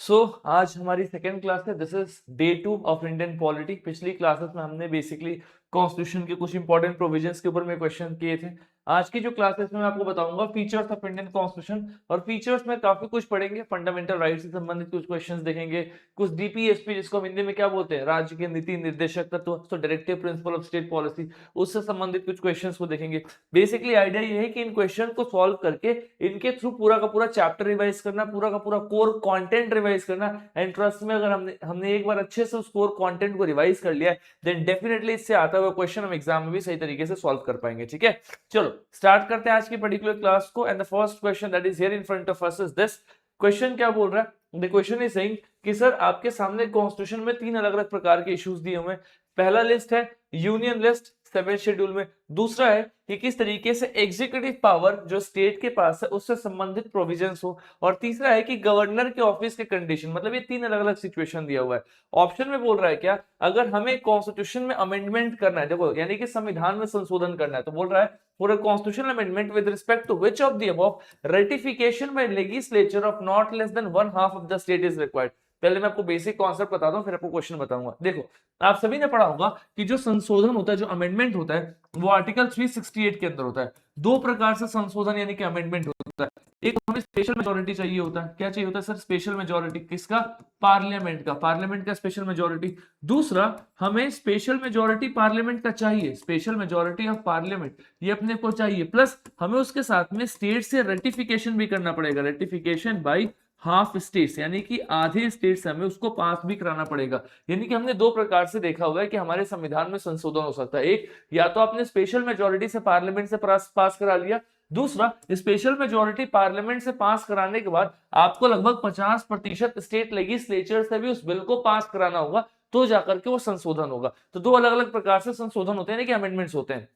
आज हमारी second class है। This is day 2 of Indian polity. पिछली क्लासेस में हमने बेसिकली कॉन्स्टिट्यूशन के कुछ इंपॉर्टेंट प्रोविजंस के ऊपर में क्वेश्चन किए थे। आज की जो क्लासेस में मैं आपको बताऊंगा फीचर्स ऑफ इंडियन कॉन्स्टिट्यूशन, और फीचर्स में काफी कुछ पढ़ेंगे। फंडामेंटल राइट से संबंधित कुछ क्वेश्चंस देखेंगे, कुछ डीपीएसपी जिसको हम हिंदी में क्या बोलते हैं, राज्य के नीति निर्देशक तत्व, तो directive principle of state policy, उससे संबंधित कुछ क्वेश्चंस को देखेंगे। बेसिकली आइडिया ये है कि इन क्वेश्चन को सॉल्व करके इनके थ्रू पूरा का पूरा चैप्टर रिवाइज करना, पूरा का पूरा कोर कंटेंट रिवाइज करना। एंड ट्रस्ट में अगर हमने एक बार अच्छे से उस कोर कंटेंट को रिवाइज कर लिया देन डेफिनेटली इससे आता हुआ क्वेश्चन हम एग्जाम में भी सही तरीके से सॉल्व कर पाएंगे। ठीक है, चलो स्टार्ट करते हैं आज की पर्टिकुलर क्लास को। And the first question that is here in front of us is this. Question क्या बोल रहा है? द क्वेश्चन इज सेइंग कि सर आपके सामने कॉन्स्टिट्यूशन में तीन अलग अलग प्रकार के इश्यूज दिए हुए हैं। पहला लिस्ट है यूनियन लिस्ट 7th शेड्यूल में। दूसरा है कि किस तरीके से एग्जीक्यूटिव पावर जो स्टेट के पास है उससे संबंधित प्रोविजंस हो। और तीसरा है कि गवर्नर के ऑफिस के कंडीशन। मतलब ये तीन अलग अलग सिचुएशन दिया हुआ है। ऑप्शन में बोल रहा है क्या, अगर हमें कॉन्स्टिट्यूशन में अमेंडमेंट करना है, देखो यानी कि संविधान में संशोधन करना है, तो बोल रहा है for a constitutional amendment with respect to which of the above ratification by legislature of not less than 1/2 of the state is required. पहले मैं आपको बेसिक कॉन्सेप्ट बताता हूं, फिर आपको क्वेश्चन बताऊंगा। देखो, आप सभी ने पढ़ा होगा कि जो संशोधन होता है, जो अमेंडमेंट होता है, वो आर्टिकल 368 के अंदर होता है। दो प्रकार से संशोधन यानी कि अमेंडमेंट होता है। एक हमें स्पेशल मेजोरिटी चाहिए होता है। क्या चाहिए होता है सर? Special majority. किसका? पार्लियामेंट का। पार्लियामेंट का स्पेशल मेजोरिटी। दूसरा, हमें स्पेशल मेजोरिटी पार्लियामेंट का चाहिए, स्पेशल मेजोरिटी ऑफ पार्लियामेंट ये अपने को चाहिए, प्लस हमें उसके साथ में स्टेट से रेटिफिकेशन भी करना पड़ेगा, रेटिफिकेशन बाई हाफ स्टेट्स, यानी कि आधे स्टेट से हमें उसको पास भी कराना पड़ेगा। यानी कि हमने दो प्रकार से देखा हुआ है कि हमारे संविधान में संशोधन हो सकता है। एक, या तो आपने स्पेशल मेजोरिटी से पार्लियामेंट से पास करा लिया। दूसरा, स्पेशल मेजोरिटी पार्लियामेंट से पास कराने के बाद आपको लगभग 50% स्टेट लेजिस्लेचर से भी उस बिल को पास कराना होगा, तो जाकर के वो संशोधन होगा। तो दो अलग अलग प्रकार से संशोधन होते हैं, कि अमेंडमेंट्स होते हैं।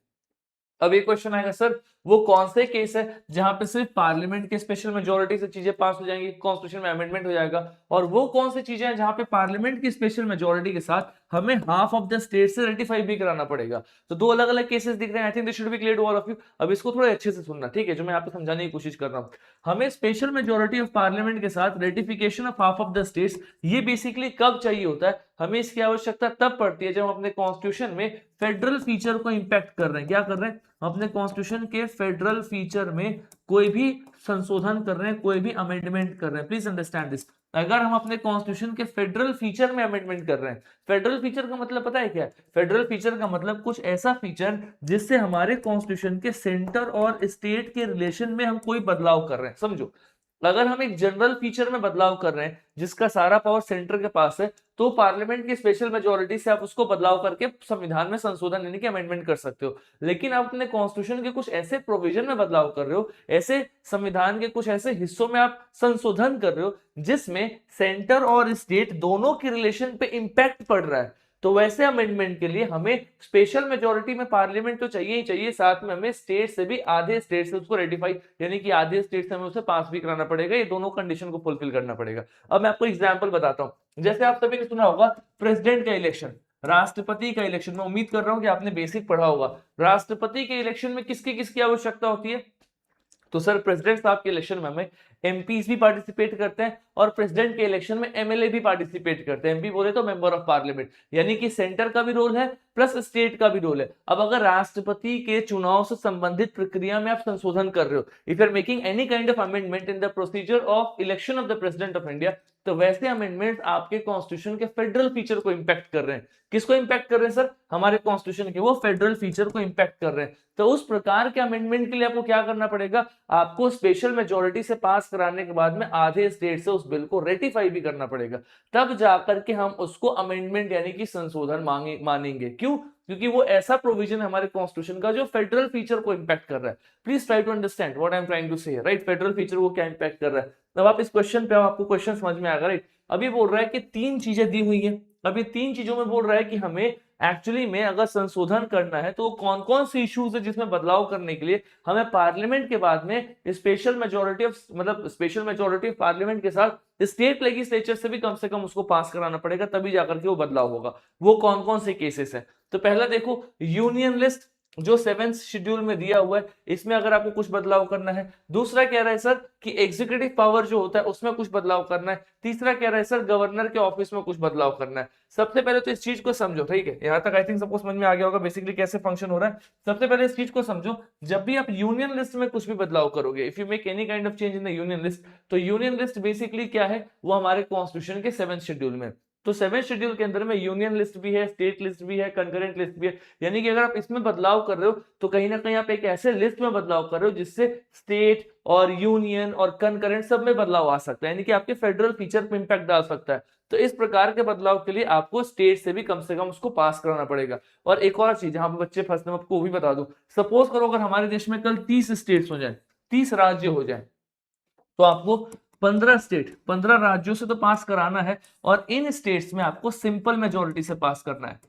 अब एक क्वेश्चन आएगा, सर वो कौन से केस है जहां पे सिर्फ पार्लियामेंट के स्पेशल मेजोरिटी से चीजें पास हो जाएंगी, कॉन्स्टिट्यूशन में अमेंडमेंट हो जाएगा, और वो कौन सी चीजें हैं जहां पे पार्लियामेंट की स्पेशल मेजोरिटी के साथ हमें हाफ ऑफ द स्टेट से रेटिफाई भी कराना पड़ेगा। तो दो अलग अलग केसेस दिख रहे हैं। I think this should be clear to all of you. अब इसको थोड़ा अच्छे से सुनना, ठीक है, जो मैं यहाँ पे समझाने की कोशिश कर रहा हूँ। हमें स्पेशल मेजोरिटी ऑफ पार्लियामेंट के साथ ratification of half of the states, ये बेसिकली कब चाहिए होता है? हमें इसकी आवश्यकता तब पड़ती है जब हम अपने कॉन्स्टिट्यूशन में फेडरल फीचर को इंपैक्ट कर रहे हैं। क्या कर रहे हैं? अपने कॉन्स्टिट्यूशन के फेडरल फीचर में कोई भी संशोधन कर रहे हैं, कोई भी अमेंडमेंट कर रहे हैं। Please understand this. अगर हम अपने कॉन्स्टिट्यूशन के फेडरल फीचर में अमेंडमेंट कर रहे हैं, फेडरल फीचर का मतलब पता है क्या है? फेडरल फीचर का मतलब कुछ ऐसा फीचर जिससे हमारे कॉन्स्टिट्यूशन के सेंटर और स्टेट के रिलेशन में हम कोई बदलाव कर रहे हैं। समझो, अगर हम एक जनरल फीचर में बदलाव कर रहे हैं जिसका सारा पावर सेंटर के पास है, तो पार्लियामेंट की स्पेशल मेजोरिटी से आप उसको बदलाव करके संविधान में संशोधन यानी कि अमेंडमेंट कर सकते हो। लेकिन आप अपने कॉन्स्टिट्यूशन के कुछ ऐसे प्रोविजन में बदलाव कर रहे हो, ऐसे संविधान के कुछ ऐसे हिस्सों में आप संशोधन कर रहे हो जिसमें सेंटर और स्टेट दोनों के रिलेशन पे इंपैक्ट पड़ रहा है, तो वैसे अमेंडमेंट के लिए हमें स्पेशल मेजोरिटी में पार्लियामेंट तो चाहिए ही चाहिए, साथ में हमें स्टेट से भी आधे स्टेट से उसको रेटिफाई यानी कि आधे स्टेट से हमें उसे पास भी कराना पड़ेगा। ये दोनों कंडीशन को फुलफिल करना पड़ेगा। अब मैं आपको एग्जांपल बताता हूं। जैसे आप सभी ने सुना होगा प्रेसिडेंट का इलेक्शन, राष्ट्रपति का इलेक्शन। मैं उम्मीद कर रहा हूं कि आपने बेसिक पढ़ा होगा। राष्ट्रपति के इलेक्शन में किसकी किसकी आवश्यकता होती है? तो सर प्रेसिडेंट साहब के इलेक्शन में हमें एमपीज भी पार्टिसिपेट करते हैं, और प्रेसिडेंट के इलेक्शन में एमएलए भी पार्टिसिपेट करते हैं। एमपी बोले तो मेंबर ऑफ पार्लियामेंट, यानी कि सेंटर का भी रोल है प्लस स्टेट का भी रोल है। अब अगर राष्ट्रपति के चुनाव से संबंधित प्रक्रिया में आप संशोधन कर रहे हो, if you are making any kind of amendment in the procedure of election of the president of India, तो वैसे अमेंडमेंट आपके कॉन्स्टिट्यूशन के फेडरल फीचर को इंपैक्ट कर रहे हैं। किसको इंपैक्ट कर रहे हैं सर? हमारे कॉन्स्टिट्यूशन के वो फेडरल फीचर को इंपैक्ट कर रहे हैं। तो उस प्रकार के अमेंडमेंट के लिए आपको क्या करना पड़ेगा? आपको स्पेशल मेजोरिटी से पास कराने के बाद में आधे स्टेट से उस बिल को रेटिफाई भी करना पड़ेगा, तब जाकर के हम उसको अमेंडमेंट यानी कि संशोधन मानेंगे। क्यों? क्योंकि वो ऐसा प्रोविजन है हमारे कॉन्स्टिट्यूशन का जो फेडरल फीचर को इंपैक्ट कर रहा है। Please try to understand what I am trying to say, right? Federal feature को क्या इंपैक्ट कर रहा है। अब आप इस क्वेश्चन पे आपको क्वेश्चन समझ में आएगा, राइट? अभी बोल रहा है कि तीन चीजें दी हुई है। अभी तीन चीजों में बोल रहा है कि हमें एक्चुअली में अगर संशोधन करना है तो कौन कौन से इश्यूज है जिसमें बदलाव करने के लिए हमें पार्लियामेंट के बाद में स्पेशल मेजोरिटी ऑफ पार्लियामेंट के साथ स्टेट लेजिस्लेचर से भी कम से कम उसको पास कराना पड़ेगा, तभी जाकर के वो बदलाव होगा। वो कौन कौन से केसेस हैं? तो पहला देखो, यूनियन लिस्ट जो 7th शेड्यूल में दिया हुआ है इसमें अगर आपको कुछ बदलाव करना है। दूसरा कह रहा है सर कि एग्जीक्यूटिव पावर जो होता है उसमें कुछ बदलाव करना है। तीसरा कह रहा है सर गवर्नर के ऑफिस में कुछ बदलाव करना है। सबसे पहले तो इस चीज को समझो, ठीक है, यहां तक आई थिंक सबको समझ में आ गया होगा बेसिकली कैसे फंक्शन हो रहा है। सबसे पहले इस चीज को समझो, जब भी आप यूनियन लिस्ट में कुछ भी बदलाव करोगे, if you make any kind of change in the union list, तो यूनियन लिस्ट बेसिकली क्या है, वो हमारे कॉन्स्टिट्यूशन के 7th शेड्यूल में। तो 7th शेड्यूल के अंदर में यूनियन लिस्ट भी है, स्टेट लिस्ट भी है, कंकरेंट लिस्ट भी है। यानी कि अगर आप इसमें बदलाव कर रहे हो तो कहीं ना कहीं आप एक ऐसे लिस्ट में बदलाव कर रहे हो जिससे स्टेट और यूनियन और कंकरेंट सब में बदलाव आ सकता है, यानी कि आपके फेडरल फीचर पे इंपैक्ट डाल सकता है। तो इस प्रकार के बदलाव के लिए आपको स्टेट से कम उसको पास कराना पड़ेगा। और एक और चीज जहां पे बच्चे फंसते हैं, आपको वो भी बता दूं, सपोज करो अगर हमारे देश में कल 30 स्टेट्स हो जाए, 30 राज्य हो जाए, तो आपको 15 राज्यों से तो पास कराना है, और इन स्टेट्स में आपको सिंपल मेजोरिटी से पास करना है।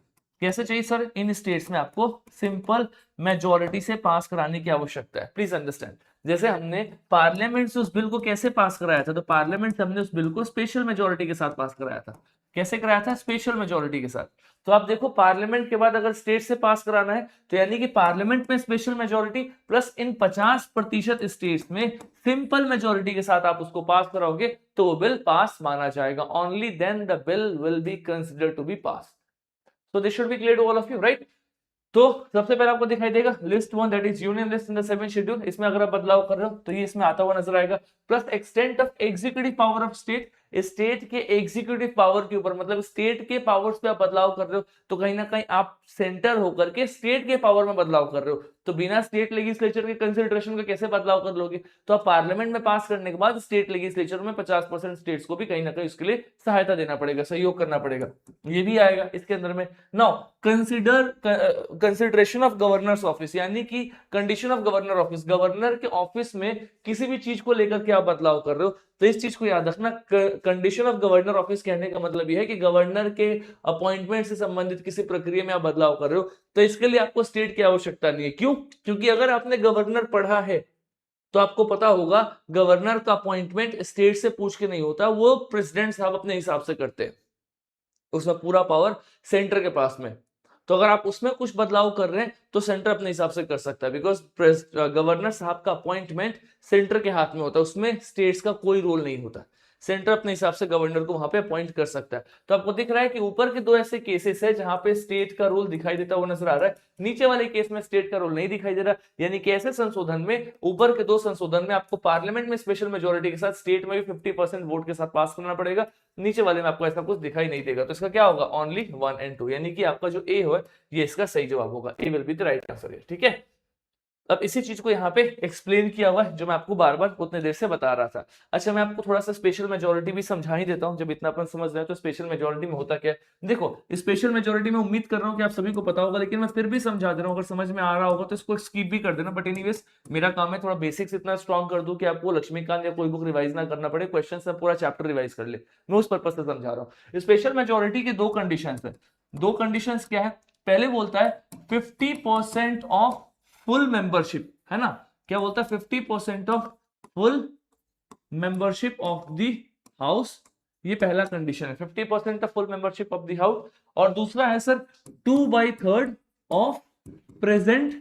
कैसे चाहिए सर, इन स्टेट्स में आपको सिंपल मेजोरिटी से पास कराने की आवश्यकता है। प्लीज अंडरस्टैंड, जैसे हमने पार्लियामेंट से उस बिल को कैसे पास कराया था, तो पार्लियामेंट से हमने उस बिल को स्पेशल मेजोरिटी के साथ पास कराया था। कैसे कराया था, स्पेशल मेजोरिटी के साथ। तो आप देखो पार्लियामेंट के बाद अगर स्टेट से पास कराना है तो यानी कि पार्लियामेंट में स्पेशल मेजोरिटी प्लस इन 50% स्टेट्स में सिंपल मेजोरिटी के साथ आप उसको पास कराओगे तो वो बिल पास माना जाएगा। Only then the bill will be considered to be pass. So this should be clear to all of you, right. तो सबसे पहले आपको दिखाई देगा list 1 that is union list in the 7th schedule. इसमें अगर आप बदलाव कर रहे हो तो ये इसमें आता हुआ नजर आएगा। Plus extent of executive power of state, state के एग्जीक्यूटिव पावर के ऊपर, मतलब स्टेट के पावर्स पे आप बदलाव कर रहे हो तो कहीं ना कहीं आप सेंटर होकर के स्टेट के पावर में बदलाव कर रहे हो। तो बिना स्टेट लेजिस्लेचर के कंसिडरेशन के कैसे बदलाव कर लोगे, तो आप पार्लियामेंट में पास करने के बाद स्टेट लेजिस्लेचर में 50% स्टेट्स को भी कहीं ना कहीं उसके लिए सहायता देना पड़ेगा, सहयोग करना पड़ेगा। ये भी आएगा इसके अंदर में। Now consideration of governors office, यानी कि condition of governor office, governor के ऑफिस में किसी भी चीज को लेकर के आप बदलाव कर रहे हो तो इस चीज को याद रखना। कंडीशन ऑफ गवर्नर ऑफिस कहने का मतलब यह है कि गवर्नर के अपॉइंटमेंट से संबंधित किसी प्रक्रिया में आप बदलाव कर रहे हो तो इसके लिए आपको स्टेट की आवश्यकता नहीं है। क्यों, क्योंकि अगर आपने गवर्नर पढ़ा है तो आपको पता होगा गवर्नर का अपॉइंटमेंट स्टेट से पूछ के नहीं होता, वो प्रेसिडेंट साहब अपने हिसाब से करते हैं, उसमें पूरा पावर सेंटर के पास में। तो अगर आप उसमें कुछ बदलाव कर रहे हैं तो सेंटर अपने हिसाब से कर सकता है, बिकॉज गवर्नर साहब का अपॉइंटमेंट सेंटर के हाथ में होता है, उसमें स्टेट्स का कोई रोल नहीं होता। सेंटर अपने हिसाब से गवर्नर को वहां पे अपॉइंट कर सकता है। तो आपको दिख रहा है कि ऊपर के दो ऐसे केसेस है जहां पे स्टेट का रोल दिखाई देता हुआ नजर आ रहा है, नीचे वाले केस में स्टेट का रोल नहीं दिखाई दे रहा। यानी कि ऐसे संशोधन में, ऊपर के दो संशोधन में आपको पार्लियामेंट में स्पेशल मेजोरिटी के साथ, स्टेट में भी 50% वोट के साथ पास करना पड़ेगा, नीचे वाले में आपको ऐसा कुछ दिखाई नहीं देगा। तो इसका क्या होगा, ओनली 1 एंड 2, यानी कि आपका जो ए है ये इसका सही जवाब होगा, A will be the right answer, ठीक है। अब इसी चीज को यहाँ पे एक्सप्लेन किया हुआ है जो मैं आपको बार बार उतने देर से बता रहा था। अच्छा, मैं आपको थोड़ा सा स्पेशल मेजोरिटी भी समझा ही देता हूँ, जब इतना अपन समझ रहे हैं तो स्पेशल मेजोरिटी में होता क्या है। देखो स्पेशल मेजोरिटी में उम्मीद कर रहा हूँ कि आप सभी को पता होगा, लेकिन मैं फिर भी समझा दे रहा हूँ, अगर समझ में आ रहा होगा तो इसको स्किप भी कर देना। बट एनीवेज मेरा काम है थोड़ा बेसिक्स इतना स्ट्रॉन्ग कर दूं कि आपको लक्ष्मीकांत या कोई बुक रिवाइज ना करना पड़े, क्वेश्चन से पूरा चैप्टर रिवाइज कर ले, मैं उस पर्पज से समझा रहा हूँ। स्पेशल मेजोरिटी की दो कंडीशन है। दो कंडीशन क्या है, पहले बोलता है 50% ऑफ फुल मेंबरशिप, है ना, क्या बोलता है 50% of full membership of the house, ये पहला कंडीशन है, 50% of full membership of the house. और दूसरा है sir 2/3 of present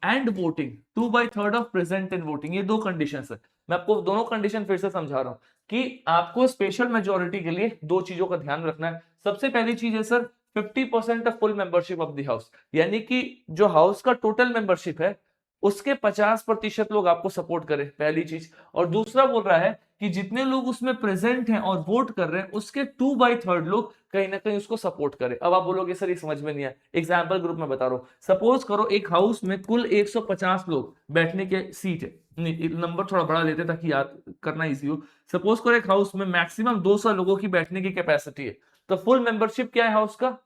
and voting, 2/3 of present and voting, ये दो कंडीशन है। मैं आपको दोनों कंडीशन फिर से समझा रहा हूं कि आपको स्पेशल मेजोरिटी के लिए दो चीजों का ध्यान रखना है। सबसे पहली चीज है sir 50% of full membership of the house, यानी कि जो हाउस का टोटल मेंबरशिप है उसके 50% लोग आपको सपोर्ट करें, पहली चीज। और दूसरा बोल रहा है कि जितने लोग उसमें प्रेजेंट हैं और वोट कर रहे हैं उसके 2/3 लोग कहीं ना कहीं उसको सपोर्ट करें। अब आप बोलोगे सर ये समझ में नहीं आया, एग्जाम्पल ग्रुप में बता रहा हूं। सपोज करो एक हाउस में कुल 150 लोग बैठने के सीट है, नंबर थोड़ा बड़ा लेते ताकि याद करना इजी हो। सपोज करो एक हाउस में मैक्सिमम 200 लोगों की बैठने की कैपेसिटी है, तो फुल मेंबरशिप क्या है हाउस का,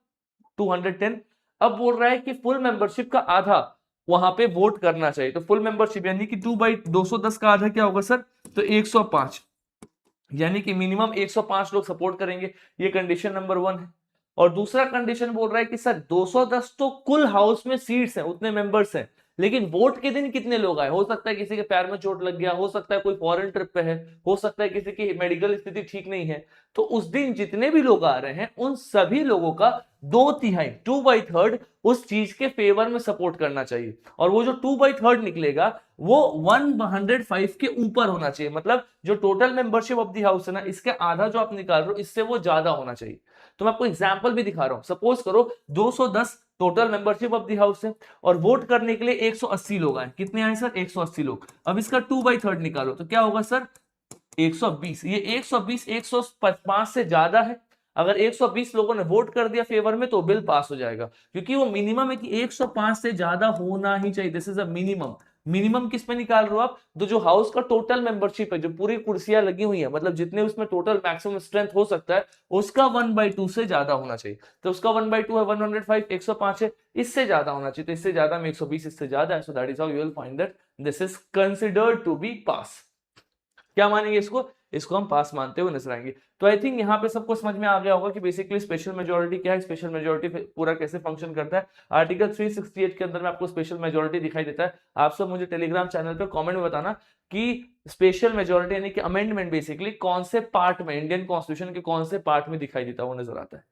210। अब बोल रहा है कि फुल मेंबरशिप का आधा वहां पे वोट करना चाहिए, तो फुल मेंबरशिप यानी कि 2/210 का आधा क्या होगा सर, तो 105, यानी कि मिनिमम 105 लोग सपोर्ट करेंगे। ये कंडीशन नंबर 1 है। और दूसरा कंडीशन बोल रहा है कि सर 210 तो कुल हाउस में सीट्स हैं, उतने मेंबर्स हैं, लेकिन वोट के दिन कितने लोग आए, हो सकता है किसी के पैर में चोट लग गया, हो सकता है कोई फॉरेन ट्रिप पे है, हो सकता है किसी की मेडिकल स्थिति ठीक नहीं है, तो उस दिन जितने भी लोग आ रहे हैं उन सभी लोगों का 2/3 2/3 उस चीज के फेवर में सपोर्ट करना चाहिए, और वो जो 2/3 निकलेगा वो 105 के ऊपर होना चाहिए, मतलब जो total membership of the house है ना, इसके आधा जो आप निकाल रहे हो इससे वो ज्यादा होना चाहिए। तो मैं आपको एग्जांपल भी दिखा रहा हूं, सपोज करो 210 total membership of the house है और वोट करने के लिए 180 लोग आए, कितने आए सर 180 लोग, अब इसका 2/3 निकालो तो क्या होगा सर 120, ये 120 105 से ज्यादा है, अगर 120 लोगों ने वोट कर दिया फेवर में तो बिल पास हो जाएगा, क्योंकि वो मिनिमम है कि 105 से ज्यादा होना ही चाहिए, this is a minimum. Minimum किस पे निकाल रहे हो आप, तो जो हाउस का टोटल मेंबरशिप है, जो पूरी कुर्सियां लगी हुई है, मतलब जितने उसमें टोटल मैक्सिमम स्ट्रेंथ हो सकता है उसका 1/2 से ज्यादा होना चाहिए, तो उसका 1/2 है 105, 105 है, इससे ज्यादा होना चाहिए, तो इससे ज्यादा में 120 इससे ज्यादा है, so that is how you will find that this is considered to be pass. क्या मानेंगे इसको, इसको हम पास मानते हुए नजर आएंगे। तो आई थिंक यहाँ पे सबको समझ में आ गया होगा कि बेसिकली स्पेशल मेजोरिटी क्या है, स्पेशल मेजोरिटी पूरा कैसे फंक्शन करता है। आर्टिकल 368 के अंदर में आपको स्पेशल मेजोरिटी दिखाई देता है। आप सब मुझे टेलीग्राम चैनल पे कमेंट में बताना कि स्पेशल मेजोरिटी यानी कि अमेंडमेंट बेसिकली कौन से पार्ट में, इंडियन कॉन्स्टिट्यूशन के कौन से पार्ट में दिखाई देता है, वो नजर आता है।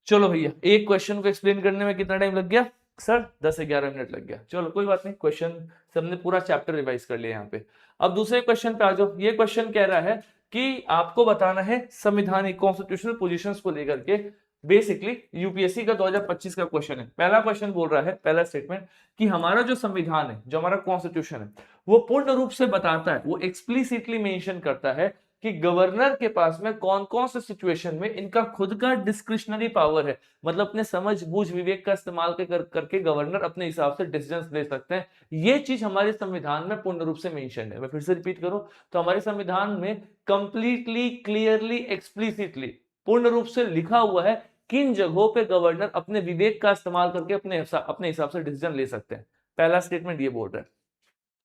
चलो भैया, एक क्वेश्चन को एक्सप्लेन करने में कितना टाइम लग गया सर, 10 से 11 मिनट लग गया, चलो कोई बात नहीं, क्वेश्चन सबने पूरा चैप्टर रिवाइज कर लिया यहाँ पे। अब दूसरे क्वेश्चन पे आ जाओ। ये क्वेश्चन कह रहा है कि आपको बताना है संवैधानिक कॉन्स्टिट्यूशनल पोजीशंस को लेकर के, बेसिकली यूपीएससी का 2025 का क्वेश्चन है। पहला क्वेश्चन बोल रहा है, पहला स्टेटमेंट, कि हमारा जो संविधान है, जो हमारा कॉन्स्टिट्यूशन है, वो पूर्ण रूप से बताता है, वो एक्सप्लिसिटली मेंशन करता है कि गवर्नर के पास में कौन कौन से सिचुएशन में इनका खुद का डिस्क्रिशनरी पावर है, मतलब अपने समझ बूझ विवेक का इस्तेमाल करके गवर्नर अपने हिसाब से डिसीजंस ले सकते हैं। ये चीज हमारे संविधान में पूर्ण रूप से मेंशन है। मैं फिर से रिपीट करूं तो हमारे संविधान में कंप्लीटली क्लियरली एक्सप्लिसिटली पूर्ण रूप से लिखा हुआ है किन जगहों पे गवर्नर अपने विवेक का इस्तेमाल करके अपने हिसाब से डिसीजन ले सकते हैं। पहला स्टेटमेंट ये बोल रहा है।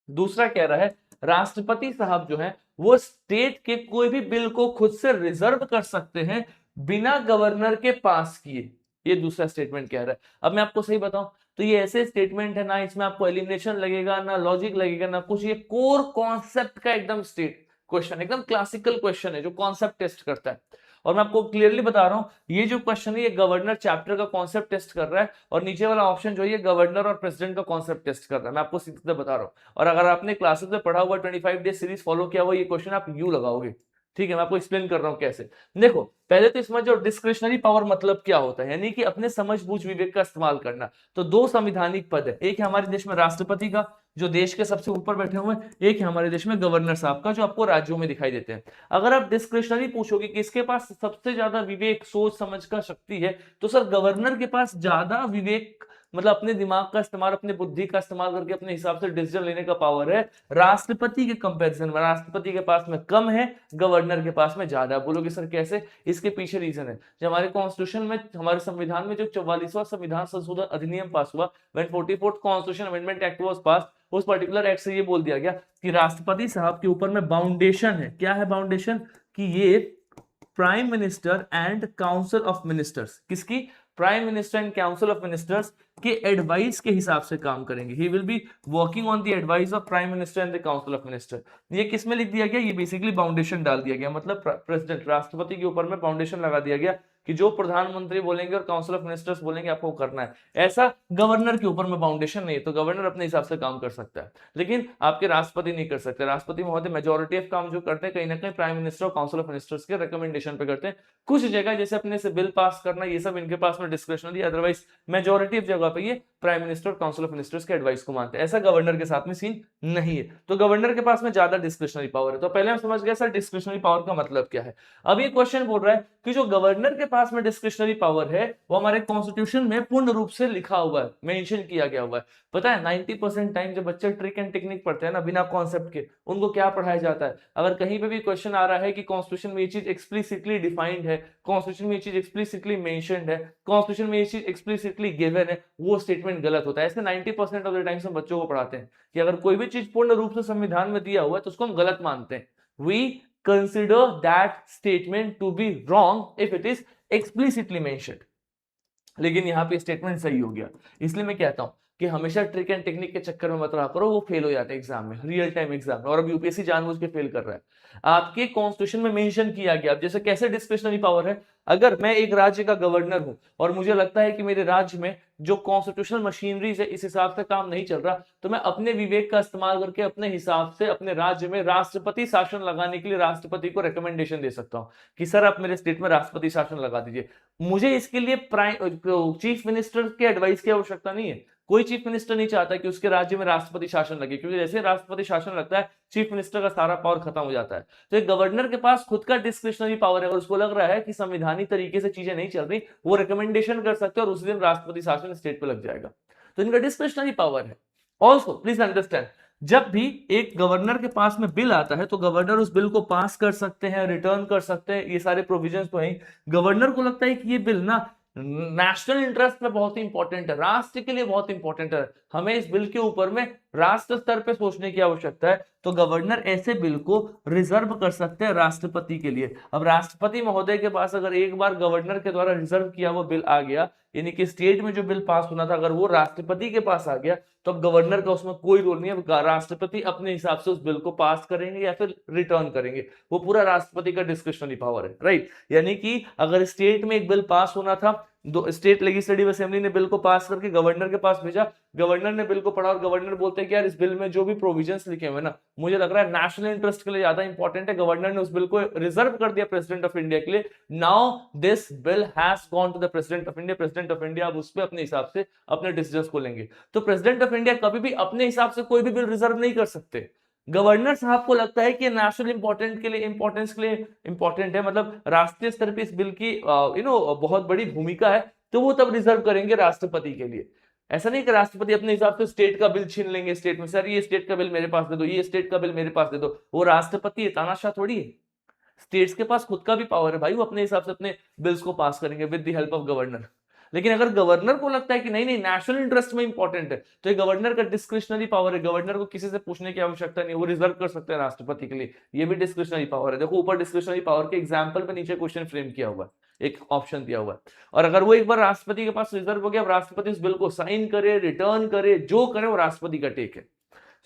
दूसरा कह रहा है राष्ट्रपति साहब जो है वो स्टेट के कोई भी बिल को खुद से रिजर्व कर सकते हैं बिना गवर्नर के पास किए। ये दूसरा स्टेटमेंट कह रहा है। अब मैं आपको सही बताऊं तो ये ऐसे स्टेटमेंट है ना, इसमें आपको एलिमिनेशन लगेगा ना, लॉजिक लगेगा ना कुछ, ये कोर कॉन्सेप्ट का एकदम स्टेट क्वेश्चन, एकदम क्लासिकल क्वेश्चन है जो कॉन्सेप्ट टेस्ट करता है। और मैं आपको क्लियरली बता रहा हूं ये जो क्वेश्चन है ये गवर्नर चैप्टर का कॉन्सेप्ट टेस्ट कर रहा है, और नीचे वाला ऑप्शन जो है गवर्नर और प्रेसिडेंट का कॉन्सेप्ट टेस्ट कर रहा है। मैं आपको सीधे बता रहा हूं, और अगर आपने क्लासेस में पढ़ा हुआ 25 डे सीरीज फॉलो किया हुआ, ये क्वेश्चन आप यू लगाओगे। ठीक है, मैं आपको एक्सप्लेन कर रहा हूं कैसे। देखो पहले तो इसमें जो डिस्क्रिशनरी पावर मतलब क्या होता है, यानी कि अपने समझ बूझ विवेक का इस्तेमाल करना। तो दो संवैधानिक पद है, एक है हमारे देश में राष्ट्रपति का जो देश के सबसे ऊपर बैठे हुए हैं, एक है हमारे देश में गवर्नर साहब का जो आपको राज्यों में दिखाई देते हैं। अगर आप डिस्क्रिशनरी पूछोगे कि किसके पास सबसे ज्यादा विवेक सोच समझ का शक्ति है, तो सर गवर्नर के पास ज्यादा विवेक, मतलब अपने दिमाग का इस्तेमाल, अपने बुद्धि का इस्तेमाल करके अपने हिसाब से डिसीजन लेने का पावर है। राष्ट्रपति के कंपैरिजन में राष्ट्रपति के पास में कम है, गवर्नर के पास में ज्यादा। बोलोगे सर कैसे, इसके पीछे रीजन है, जो हमारे कॉन्स्टिट्यूशन में, हमारे संविधान में जो 44वां संविधान संशोधन अधिनियम पास हुआ, when 44th constitution amendment act was pass, उस पर्टिकुलर एक्ट से ये बोल दिया गया कि राष्ट्रपति साहब के ऊपर में बाउंडेशन है। क्या है बाउंडेशन, कि ये prime minister and council of ministers, किसकी, prime minister and council of ministers के एडवाइस के हिसाब से काम करेंगे। He will be working on the advice of prime minister and the council of minister. ये किस में लिख दिया गया, ये बेसिकली बाउंडेशन डाल दिया गया, मतलब प्रेसिडेंट राष्ट्रपति के ऊपर में बाउंडेशन लगा दिया गया कि जो प्रधानमंत्री बोलेंगे और काउंसिल ऑफ मिनिस्टर्स बोलेंगे आपको करना है। ऐसा गवर्नर के ऊपर में बाउंडेशन नहीं है, तो गवर्नर अपने हिसाब से काम कर सकता है, लेकिन आपके राष्ट्रपति नहीं कर सकते। राष्ट्रपति महोदय मेजोरिटी ऑफ काम जो करते हैं कहीं ना कहीं प्राइम मिनिस्टर और काउंसिल ऑफ मिनिस्टर्स के रिकमेंडेशन पे करते हैं। कुछ जगह जैसे अपने से बिल पास करना, ये सब इनके पास में डिस्क्रिशनरी, अदरवाइज मेजोरिटी ऑफ जगह पे ये प्राइम मिनिस्टर और काउंसिल ऑफ मिनिस्टर्स के एडवाइस को मानते हैं। ऐसा गवर्नर के साथ में सीन नहीं है, तो गवर्नर के पास में ज्यादा डिस्क्रिशनरी पावर है। तो पहले हम समझ गए सर डिस्क्रिशनरी पावर का मतलब क्या है। अब ये क्वेश्चन बोल रहा है कि जो गवर्नर के पास में डिस्क्रिशनरी पावर है वो हमारे कॉन्स्टिट्यूशन में पूर्ण रूप से लिखा हुआ है, मेंशन किया गया हुआ है। पता है 90% टाइम जब बच्चे ट्रिक एंड टेक्निक पढ़ते हैं ना बिना कॉन्सेप्ट के, उनको क्या पढ़ाया जाता है, अगर कहीं पे भी क्वेश्चन आ रहा है कि कॉन्स्टिट्यूशन में ये चीज एक्सप्लिसिटली डिफाइंड है, कॉन्स्टिट्यूशन में ये चीज एक्सप्लिसिटली मेंशन्ड है, कॉन्स्टिट्यूशन में ये चीज एक्सप्लिसिटली गिवन है, वो स्टेटमेंट गलत होता है। ऐसे 90% ऑफ द टाइम्स हम बच्चों को पढ़ाते हैं कि अगर कोई भी चीज पूर्ण रूप से संविधान में दिया हुआ है तो उसको हम गलत मानते हैं। We consider that statement to be wrong if it is explicitly mentioned। लेकिन यहाँ पे स्टेटमेंट सही हो गया, इसलिए मैं कहता हूं कि हमेशा ट्रिक एंड टेक्निक के चक्कर में मत रहा करो, वो फेल हो जाते हैं एग्जाम में, रियल टाइम एग्जाम में। और अब यूपीएससी जानबूझ के फेल कर रहा है। आपके कॉन्स्टिट्यूशन में मेंशन किया गया, अब जैसे कैसे डिस्क्रिशनरी पावर है, अगर मैं एक राज्य का गवर्नर हूं और मुझे लगता है कि मेरे राज्य में जो कॉन्स्टिट्यूशनल मशीनरी है इस हिसाब से काम नहीं चल रहा, तो मैं अपने विवेक का इस्तेमाल करके अपने हिसाब से अपने राज्य में राष्ट्रपति शासन लगाने के लिए राष्ट्रपति को रिकमेंडेशन दे सकता हूं कि सर आप मेरे स्टेट में राष्ट्रपति शासन लगा दीजिए। मुझे इसके लिए चीफ मिनिस्टर के एडवाइस की आवश्यकता नहीं है। कोई चीफ मिनिस्टर नहीं चाहता कि उसके राज्य में राष्ट्रपति शासन लगे, क्योंकि जैसे राष्ट्रपति शासन लगता है चीफ मिनिस्टर का सारा पावर खत्म हो जाता है। तो एक गवर्नर के पास खुद का डिस्क्रिशनरी पावर है और उसको लग रहा है कि संवैधानिक तरीके से चीजें नहीं चल रही, वो रिकमेंडेशन कर सकते हैं और उसी दिन राष्ट्रपति शासन स्टेट पे लग जाएगा। तो इनका डिस्क्रिशनरी पावर है। ऑल्सो प्लीज अंडरस्टैंड, जब भी एक गवर्नर के पास में बिल आता है तो गवर्नर उस बिल को पास कर सकते हैं, रिटर्न कर सकते हैं, ये सारे प्रोविजंस तो हैं। गवर्नर को लगता है कि ये बिल ना नेशनल इंटरेस्ट में बहुत ही इंपॉर्टेंट है, राष्ट्र के लिए बहुत इंपॉर्टेंट है, हमें इस बिल के ऊपर में राष्ट्र स्तर पे सोचने की आवश्यकता है, तो गवर्नर ऐसे बिल को रिजर्व कर सकते हैं राष्ट्रपति के लिए। अब राष्ट्रपति महोदय के पास अगर एक बार गवर्नर के द्वारा रिजर्व किया वो बिल आ गया, यानी कि स्टेट में जो बिल पास होना था अगर वो राष्ट्रपति के पास आ गया, तो अब गवर्नर का उसमें कोई रोल नहीं है, राष्ट्रपति अपने हिसाब से उस बिल को पास करेंगे या फिर रिटर्न करेंगे, वो पूरा राष्ट्रपति का डिस्क्रिशनरी पावर है, राइट। यानी कि अगर स्टेट में एक बिल पास होना था, दो स्टेट लेजिस्लेटिव असेंबली ने बिल को पास करके गवर्नर के पास भेजा, गवर्नर ने बिल को पढ़ा और गवर्नर बोलते हैं कि यार इस बिल में जो भी प्रोविजंस लिखे हुए ना, मुझे लग रहा है नेशनल इंटरेस्ट के लिए ज्यादा इंपॉर्टेंट है, गवर्नर ने उस बिल को रिजर्व कर दिया प्रेसिडेंट ऑफ इंडिया के लिए। Now this bill has gone to the president of India, president of India अब उस पर अपने हिसाब से अपने डिसीजंस को लेंगे। तो प्रेसिडेंट ऑफ इंडिया कभी भी अपने हिसाब से कोई भी बिल रिजर्व नहीं कर सकते। गवर्नर साहब को लगता है कि नेशनल इंपॉर्टेंट के लिए इंपॉर्टेंस के लिए इंपॉर्टेंट है, मतलब राष्ट्रीय स्तर पर इस बिल की बहुत बड़ी भूमिका है, तो वो तब रिजर्व करेंगे राष्ट्रपति के लिए। ऐसा नहीं कि राष्ट्रपति अपने हिसाब से स्टेट का बिल छीन लेंगे, स्टेट में सर ये स्टेट का बिल मेरे पास दे दो, ये स्टेट का बिल मेरे पास दे दो। वो राष्ट्रपति है, तानाशाह थोड़ी है। स्टेट्स के पास खुद का भी पावर है भाई, वो अपने हिसाब से अपने बिल्स को पास करेंगे with the help of governor. लेकिन अगर गवर्नर को लगता है कि नहीं नहीं नेशनल इंटरेस्ट में इंपॉर्टेंट है, तो ये गवर्नर का डिस्क्रिशनरी पावर है, गवर्नर को किसी से पूछने की आवश्यकता नहीं, वो रिजर्व कर सकते हैं राष्ट्रपति के लिए, ये भी डिस्क्रिशनरी पावर है। देखो ऊपर डिस्क्रिशनरी पावर के एग्जाम्पल पे नीचे क्वेश्चन फ्रेम किया हुआ है, एक ऑप्शन दिया हुआ है। और अगर वो एक बार राष्ट्रपति के पास रिजर्व हो गया, राष्ट्रपति उस बिल को साइन करे, रिटर्न करे, जो करे वो राष्ट्रपति का टेक है।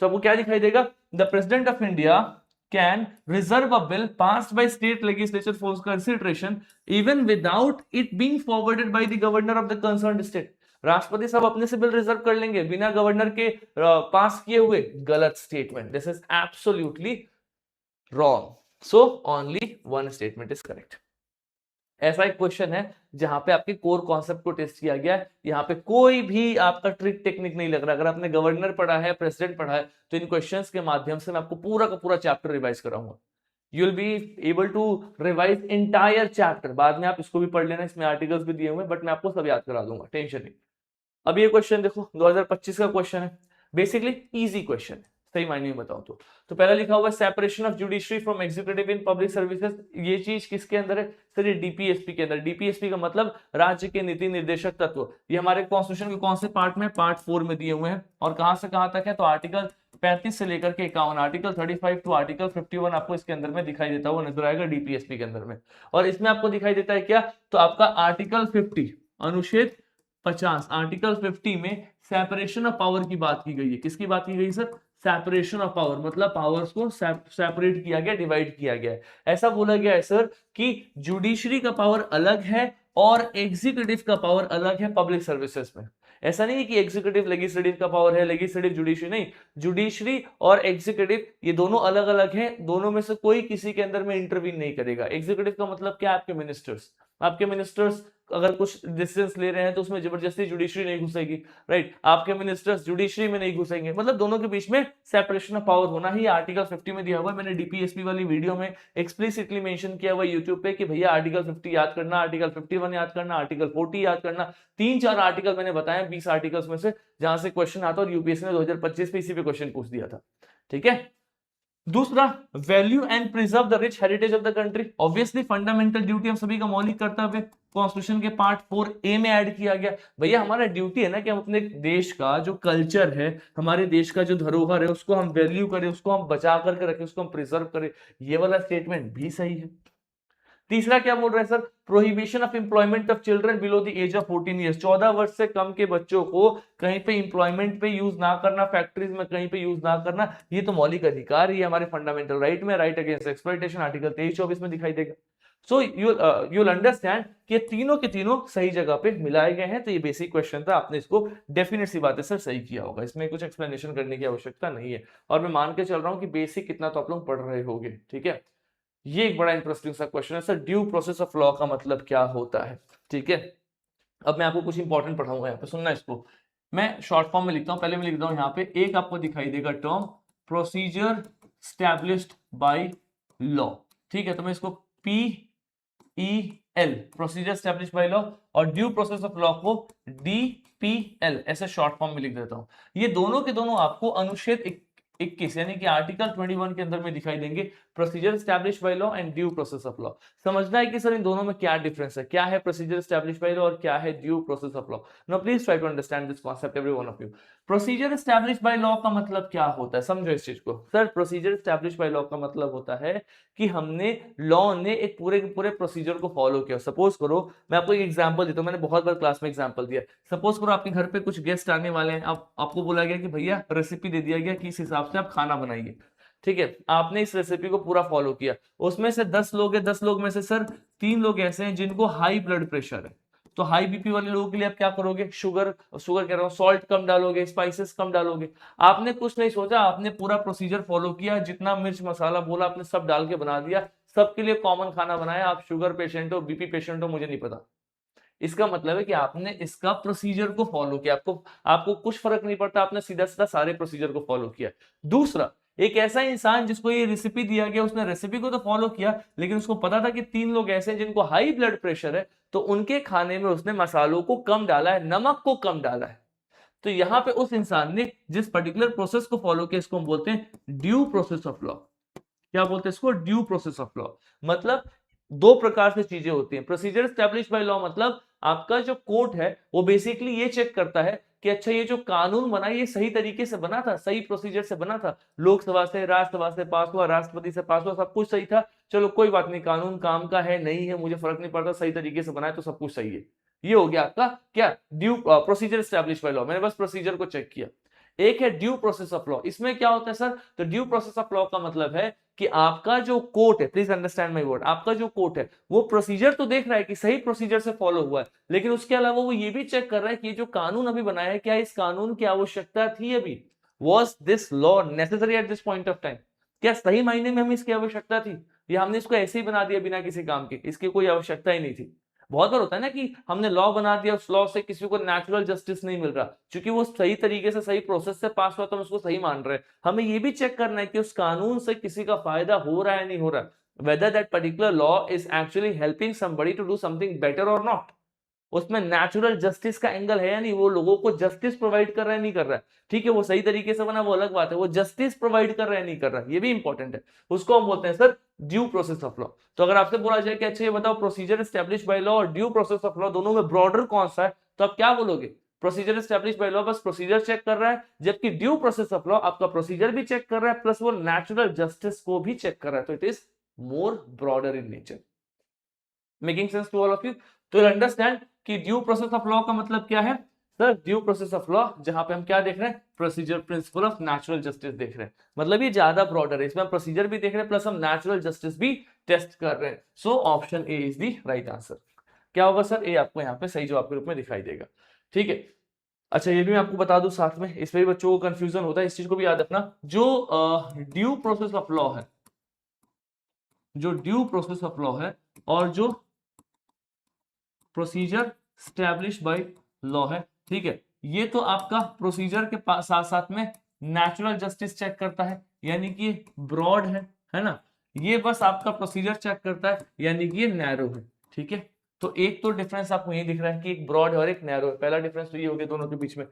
तो आपको क्या दिखाई देगा, the president of India can reserve a bill passed by state legislature for consideration even without it being forwarded by the governor of the concerned state। राष्ट्रपति साहब अपने से बिल रिजर्व कर लेंगे बिना गवर्नर के पास किए हुए। गलत statement, this is absolutely wrong. So only one statement is correct. ऐसा एक क्वेश्चन है जहां पे आपके कोर कॉन्सेप्ट को टेस्ट किया गया है, यहाँ पे कोई भी आपका ट्रिक टेक्निक नहीं लग रहा। अगर आपने गवर्नर पढ़ा है, प्रेसिडेंट पढ़ा है, तो इन क्वेश्चंस के माध्यम से मैं आपको पूरा का पूरा चैप्टर रिवाइज कराऊंगा। You will be able to revise entire chapter. बाद में आप इसको भी पढ़ लेना, इसमें आर्टिकल्स भी दिए हुए हैं, बट मैं आपको सब याद करा दूंगा, टेंशन नहीं। अब ये क्वेश्चन देखो 2025 का क्वेश्चन है, बेसिकली इजी क्वेश्चन है, सही मायने में बताऊं तो पहला लिखा हुआ है separation of judiciary from executive in public services. ये चीज किसके अंदर है सर, ये डीपीएसपी के अंदर। डीपीएसपी का मतलब राज्य के नीति निर्देशक तत्व। ये हमारे कॉन्स्टिट्यूशन के कौन से पार्ट में, पार्ट 4 में दिए हुए हैं। और कहां से कहां तक है, तो आर्टिकल 35 से लेकर के 51, आर्टिकल 35 टू आर्टिकल 51 आपको इसके अंदर में दिखाई देता हुआ नजर आएगा डीपीएसपी के अंदर में। और इसमें आपको दिखाई देता है क्या, तो आपका आर्टिकल 50 अनुच्छेद 50, आर्टिकल 50 में सेपरेशन ऑफ पावर की बात की गई है। किसकी बात की गई सर, सेपरेशन ऑफ पावर, मतलब पावर्स को सेपरेट किया गया, डिवाइड किया गया है। ऐसा बोला गया है सर कि जुडिशरी का पावर अलग है और एग्जीक्यूटिव का पावर अलग है पब्लिक सर्विसेज में। ऐसा नहीं है कि एग्जीक्यूटिव लेजिस्लेटिव का पावर है, लेजिस्लेटिव जुडिशरी नहीं, जुडिशरी और एग्जीक्यूटिव ये दोनों अलग अलग हैं, दोनों में से कोई किसी के अंदर में इंटरवीन नहीं करेगा। एग्जीक्यूटिव का मतलब क्या, आपके मिनिस्टर्स, आपके मिनिस्टर्स अगर कुछ डिसीजंस ले रहे हैं तो उसमें जबरदस्ती जुडिशरी नहीं घुसेगी, राइट। आपके मिनिस्टर्स जुडिशरी में नहीं घुसेंगे, मतलब दोनों के बीच में सेपरेशन ऑफ पावर होना ही आर्टिकल 50 में दिया हुआ है। मैंने डीपीएसपी वाली वीडियो में एक्सप्लिसिटली मेंशन किया हुआ यूट्यूब पे कि भैया आर्टिकल 50 याद करना, आर्टिकल 51 याद करना, आर्टिकल 40 याद करना। 3-4 आर्टिकल मैंने बताया 20 आर्टिकल्स में से जहां से क्वेश्चन आता है, और यूपीएससी ने 2025 में इसी पे क्वेश्चन पूछ दिया था, ठीक है। दूसरा, value and preserve the rich heritage of the country. Obviously fundamental duty हम सभी का मौलिक कर्तव्य कॉन्स्टिट्यूशन के पार्ट 4A में ऐड किया गया। भैया हमारा ड्यूटी है ना कि हम अपने देश का जो कल्चर है, हमारे देश का जो धरोहर है, उसको हम वैल्यू करें, उसको हम बचा करके रखें, उसको हम प्रिजर्व करें। ये वाला स्टेटमेंट भी सही है। तीसरा क्या बोल रहे हैं sir, prohibition of employment of children below the age of 14 years, 14 वर्ष से कम के बच्चों को कहीं पे एम्प्लॉयमेंट पे यूज ना करना, फैक्ट्रीज में कहीं पे यूज ना करना, ये तो मौलिक अधिकार ही हमारे फंडामेंटल राइट में, राइट अगेंस्ट एक्सप्लॉइटेशन आर्टिकल 23-24 में दिखाई देगा। सो you'll अंडरस्टैंड कि तीनों के तीनों सही जगह पे मिलाए गए हैं। तो ये बेसिक क्वेश्चन था, आपने इसको डेफिनेट सी बात है सर सही किया होगा, इसमें कुछ एक्सप्लेनेशन करने की आवश्यकता नहीं है, और मैं मान के चल रहा हूं कि बेसिक कितना तो आप लोग पढ़ रहे होंगे, ठीक है। ये एक बड़ा इंटरेस्टिंग सा क्वेश्चन है sir, due process of law का मतलब क्या होता है, ठीक है। अब मैं आपको कुछ इंपॉर्टेंट पढ़ाऊंगा, यहाँ पे सुनना इसको, मैं शॉर्ट फॉर्म में लिखता हूँ, पहले मैं लिखता हूँ यहाँ पे, एक आपको दिखाई देगा term procedure established by law, ठीक है। तो मैं इसको PEL procedure established by law और ड्यू प्रोसेस ऑफ लॉ को DPL ऐसे शॉर्ट फॉर्म में लिख देता हूं। ये दोनों के दोनों आपको अनुच्छेद 21 यानी कि आर्टिकल 21 के अंदर में दिखाई देंगे, procedure established by law and due process of law. समझना है कि सर इन दोनों में क्या डिफरेंस है, क्या है प्रोसीजर स्टैब्लिश्ड बाय लॉ और क्या है due process of law. Now please try to understand this concept every one of you. Procedure established by law का मतलब क्या होता है, समझो इस चीज को। Sir procedure established by law का मतलब होता है कि हमने लॉ ने एक पूरे के पूरे प्रोसीजर को फॉलो किया। सपोज करो, मैं आपको एक एग्जांपल देता हूं, मैंने बहुत बार क्लास में एग्जांपल दिया। सपोज करो आपके घर पे कुछ गेस्ट आने वाले हैं, आपको बोला गया कि भैया रेसिपी दे दिया गया कि इस हिसाब से आप खाना बनाइए, ठीक है। आपने इस रेसिपी को पूरा फॉलो किया, उसमें से 10 लोग हैं, 10 लोग में से सर 3 लोग ऐसे हैं जिनको हाई ब्लड प्रेशर है। तो हाई बीपी वाले लोगों के लिए आप क्या करोगे, शुगर शुगर कह रहा हूं, सॉल्ट कम डालोगे, स्पाइसेस कम डालोगे। आपने कुछ नहीं सोचा, आपने पूरा प्रोसीजर फॉलो किया, जितना मिर्च मसाला बोला आपने सब डाल के बना दिया, सबके लिए कॉमन खाना बनाया। आप शुगर पेशेंट हो, बीपी पेशेंट हो, मुझे नहीं पता। इसका मतलब है कि आपने इसका प्रोसीजर को फॉलो किया, आपको आपको कुछ फर्क नहीं पड़ता, आपने सीधा सीधा सारे प्रोसीजर को फॉलो किया। दूसरा, एक ऐसा इंसान जिसको ये रेसिपी दिया गया, उसने रेसिपी को तो फॉलो किया, लेकिन उसको पता था कि 3 लोग ऐसे हैं जिनको हाई ब्लड प्रेशर है, तो उनके खाने में उसने मसालों को कम डाला है, नमक को कम डाला है। तो यहां पे उस इंसान ने जिस पर्टिकुलर प्रोसेस को फॉलो किया, इसको हम बोलते हैं ड्यू प्रोसेस ऑफ लॉ। क्या बोलते हैं इसको, ड्यू प्रोसेस ऑफ लॉ। मतलब दो प्रकार से चीजें होती हैं। प्रोसीजर स्टैब्लिश बाय लॉ मतलब आपका जो कोर्ट है वो बेसिकली ये चेक करता है कि अच्छा ये जो कानून बना ये सही तरीके से बना था, सही प्रोसीजर से बना था, लोकसभा से राज्यसभा से पास हुआ, राष्ट्रपति से पास हुआ, सब कुछ सही था, चलो कोई बात नहीं, कानून काम का है नहीं है मुझे फर्क नहीं पड़ता, सही तरीके से बनाए तो सब कुछ सही है। ये हो गया आपका क्या, due procedure establish by law, मैंने बस प्रोसीजर को चेक किया। एक है ड्यू प्रोसेस ऑफ लॉ, इसमें क्या होता है सर, तो ड्यू प्रोसेस ऑफ लॉ का मतलब है कि आपका जो कोर्ट है, प्लीज अंडरस्टैंड माय वर्ड, आपका जो कोर्ट है वो प्रोसीजर तो देख रहा है कि सही प्रोसीजर से फॉलो हुआ है, लेकिन उसके अलावा वो ये भी चेक कर रहा है कि ये जो कानून अभी बनाया है, क्या इस कानून की आवश्यकता थी अभी, was this law necessary at this point of time, क्या सही मायने में हमें इसकी आवश्यकता थी, या हमने इसको ऐसे ही बना दिया बिना किसी काम के, इसकी कोई आवश्यकता ही नहीं थी। बहुत बार होता है ना कि हमने लॉ बना दिया, उस लॉ से किसी को नेचुरल जस्टिस नहीं मिल रहा, क्योंकि वो सही तरीके से सही प्रोसेस से पास हुआ तो हम उसको सही मान रहे हैं। हमें ये भी चेक करना है कि उस कानून से किसी का फायदा हो रहा है नहीं हो रहा, whether that particular law is actually helping somebody to do something better or not, उसमें नेचुरल जस्टिस का एंगल है या नहीं, वो लोगों को जस्टिस प्रोवाइड कर रहा है नहीं कर रहा है, ठीक है, वो सही तरीके से बना वो अलग बात है, वो जस्टिस प्रोवाइड कर रहा है नहीं कर रहा है, ये भी इंपॉर्टेंट है, उसको हम बोलते हैं sir due process of law. तो अगर आपसे बोला जाए कि अच्छा ये बताओ प्रोसीजर एस्टैब्लिश बाय लॉ और ड्यू प्रोसेस ऑफ लॉ दोनों में ब्रॉडर कौन सा है, तो आप क्या बोलोगे, प्रोसीजर एस्टैब्लिश बाय लॉ बस प्रोसीजर चेक कर रहा है, जबकि ड्यू प्रोसेस ऑफ लॉ आपका प्रोसीजर भी चेक कर रहा है प्लस वो नेचुरल जस्टिस को भी चेक कर रहा है, तो it is more broader in nature. Making sense to all of you? तो यू अंडरस्टैंड कि ड्यू प्रोसेस ऑफ लॉ का मतलब क्या है sir, due process of law जहां पे हम क्या देख रहे हैं, procedure principle of natural justice देख रहे हैं, मतलब ये ज्यादा ब्रॉडर है, इसमें हम प्रोसीजर भी देख रहे हैं प्लस हम नेचुरल जस्टिस भी टेस्ट कर रहे हैं। So option A is the right answer. क्या होगा सर, ए आपको यहाँ पे सही जवाब के रूप में दिखाई देगा, ठीक है। अच्छा ये भी मैं आपको बता दूं साथ में, इसमें भी बच्चों को कंफ्यूजन होता है, इस चीज को भी याद रखना, जो ड्यू प्रोसेस ऑफ लॉ है, जो ड्यू प्रोसेस ऑफ लॉ है और जो प्रोसीजर स्टैब्लिश बाय लॉ है, ठीक है, ये तो आपका प्रोसीजर के साथ साथ में नेचुरल जस्टिस चेक करता है, यानी कि ब्रॉड है ना, ये बस आपका प्रोसीजर चेक करता है यानी कि ये नैरो है, ठीक है। तो एक तो डिफरेंस आपको ये दिख रहा है कि एक ब्रॉड है और एक नैरो है, पहला डिफरेंस तो ये हो गया दोनों के बीच में,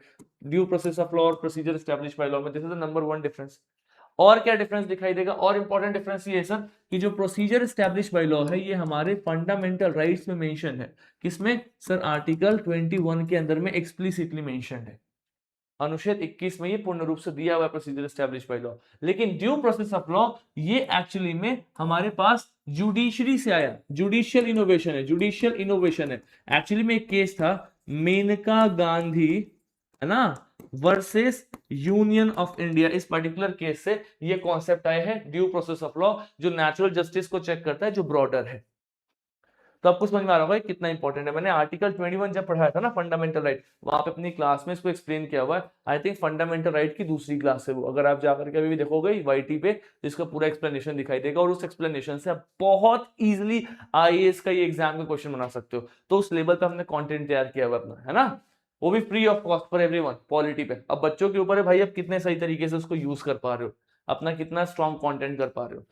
ड्यू प्रोसेस ऑफ लॉ और प्रोसीजर स्टैब्लिश बाय लॉ में, this is the number 1 difference. और क्या डिफरेंस दिखाई देगा, और इंपॉर्टेंट डिफरेंस ये है सर कि जो प्रोसीजर स्टैब्लिश बाय लॉ है ये हमारे फंडामेंटल राइट्स में मेंशन है, किसमें सर, आर्टिकल 21 के अंदर में एक्सप्लिसिटली मेंशन है, अनुच्छेद 21 में ये पूर्ण रूप से दिया हुआ प्रोसीजर एस्टैब्लिश बाय लॉ। लेकिन ड्यू प्रोसेस ऑफ लॉ ये एक्चुअली में हमारे पास जुडिशरी से आया, जुडिशियल इनोवेशन है, जुडिशियल इनोवेशन है। एक्चुअली में एक केस था मेनका गांधी, है ना, वर्सेस यूनियन ऑफ इंडिया। इस पर्टिकुलर केस से ये कॉन्सेप्ट आया है ड्यू प्रोसेस ऑफ लॉ, जो नेचुरल जस्टिस को चेक करता है, जो ब्रॉडर है। तो आपको समझ में आ रहा होगा कितना इंपॉर्टेंट है। मैंने आर्टिकल 21 जब पढ़ाया था ना, फंडामेंटल राइट, वहां पे अपनी क्लास में इसको एक्सप्लेन किया हुआ है। आई थिंक फंडामेंटल राइट की दूसरी क्लास है वो, अगर आप जाकर के अभी भी देखोगे वाईटी पे, इसका पूरा एक्सप्लेनेशन दिखाई देगा, और उस एक्सप्लेनेशन से आप बहुत इजिली आईएएस का ये एग्जाम का क्वेश्चन बना सकते हो। तो उस लेवल पे हमने कॉन्टेंट तैयार किया हुआ अपना, है ना, वो भी free of cost for everyone, polity पे। अब बच्चों के ऊपर है भाई, अब कितने सही तरीके से उसको यूज कर पा रहे हो, अपना कितना स्ट्रॉन्ग कंटेंट कर पा रहे हो।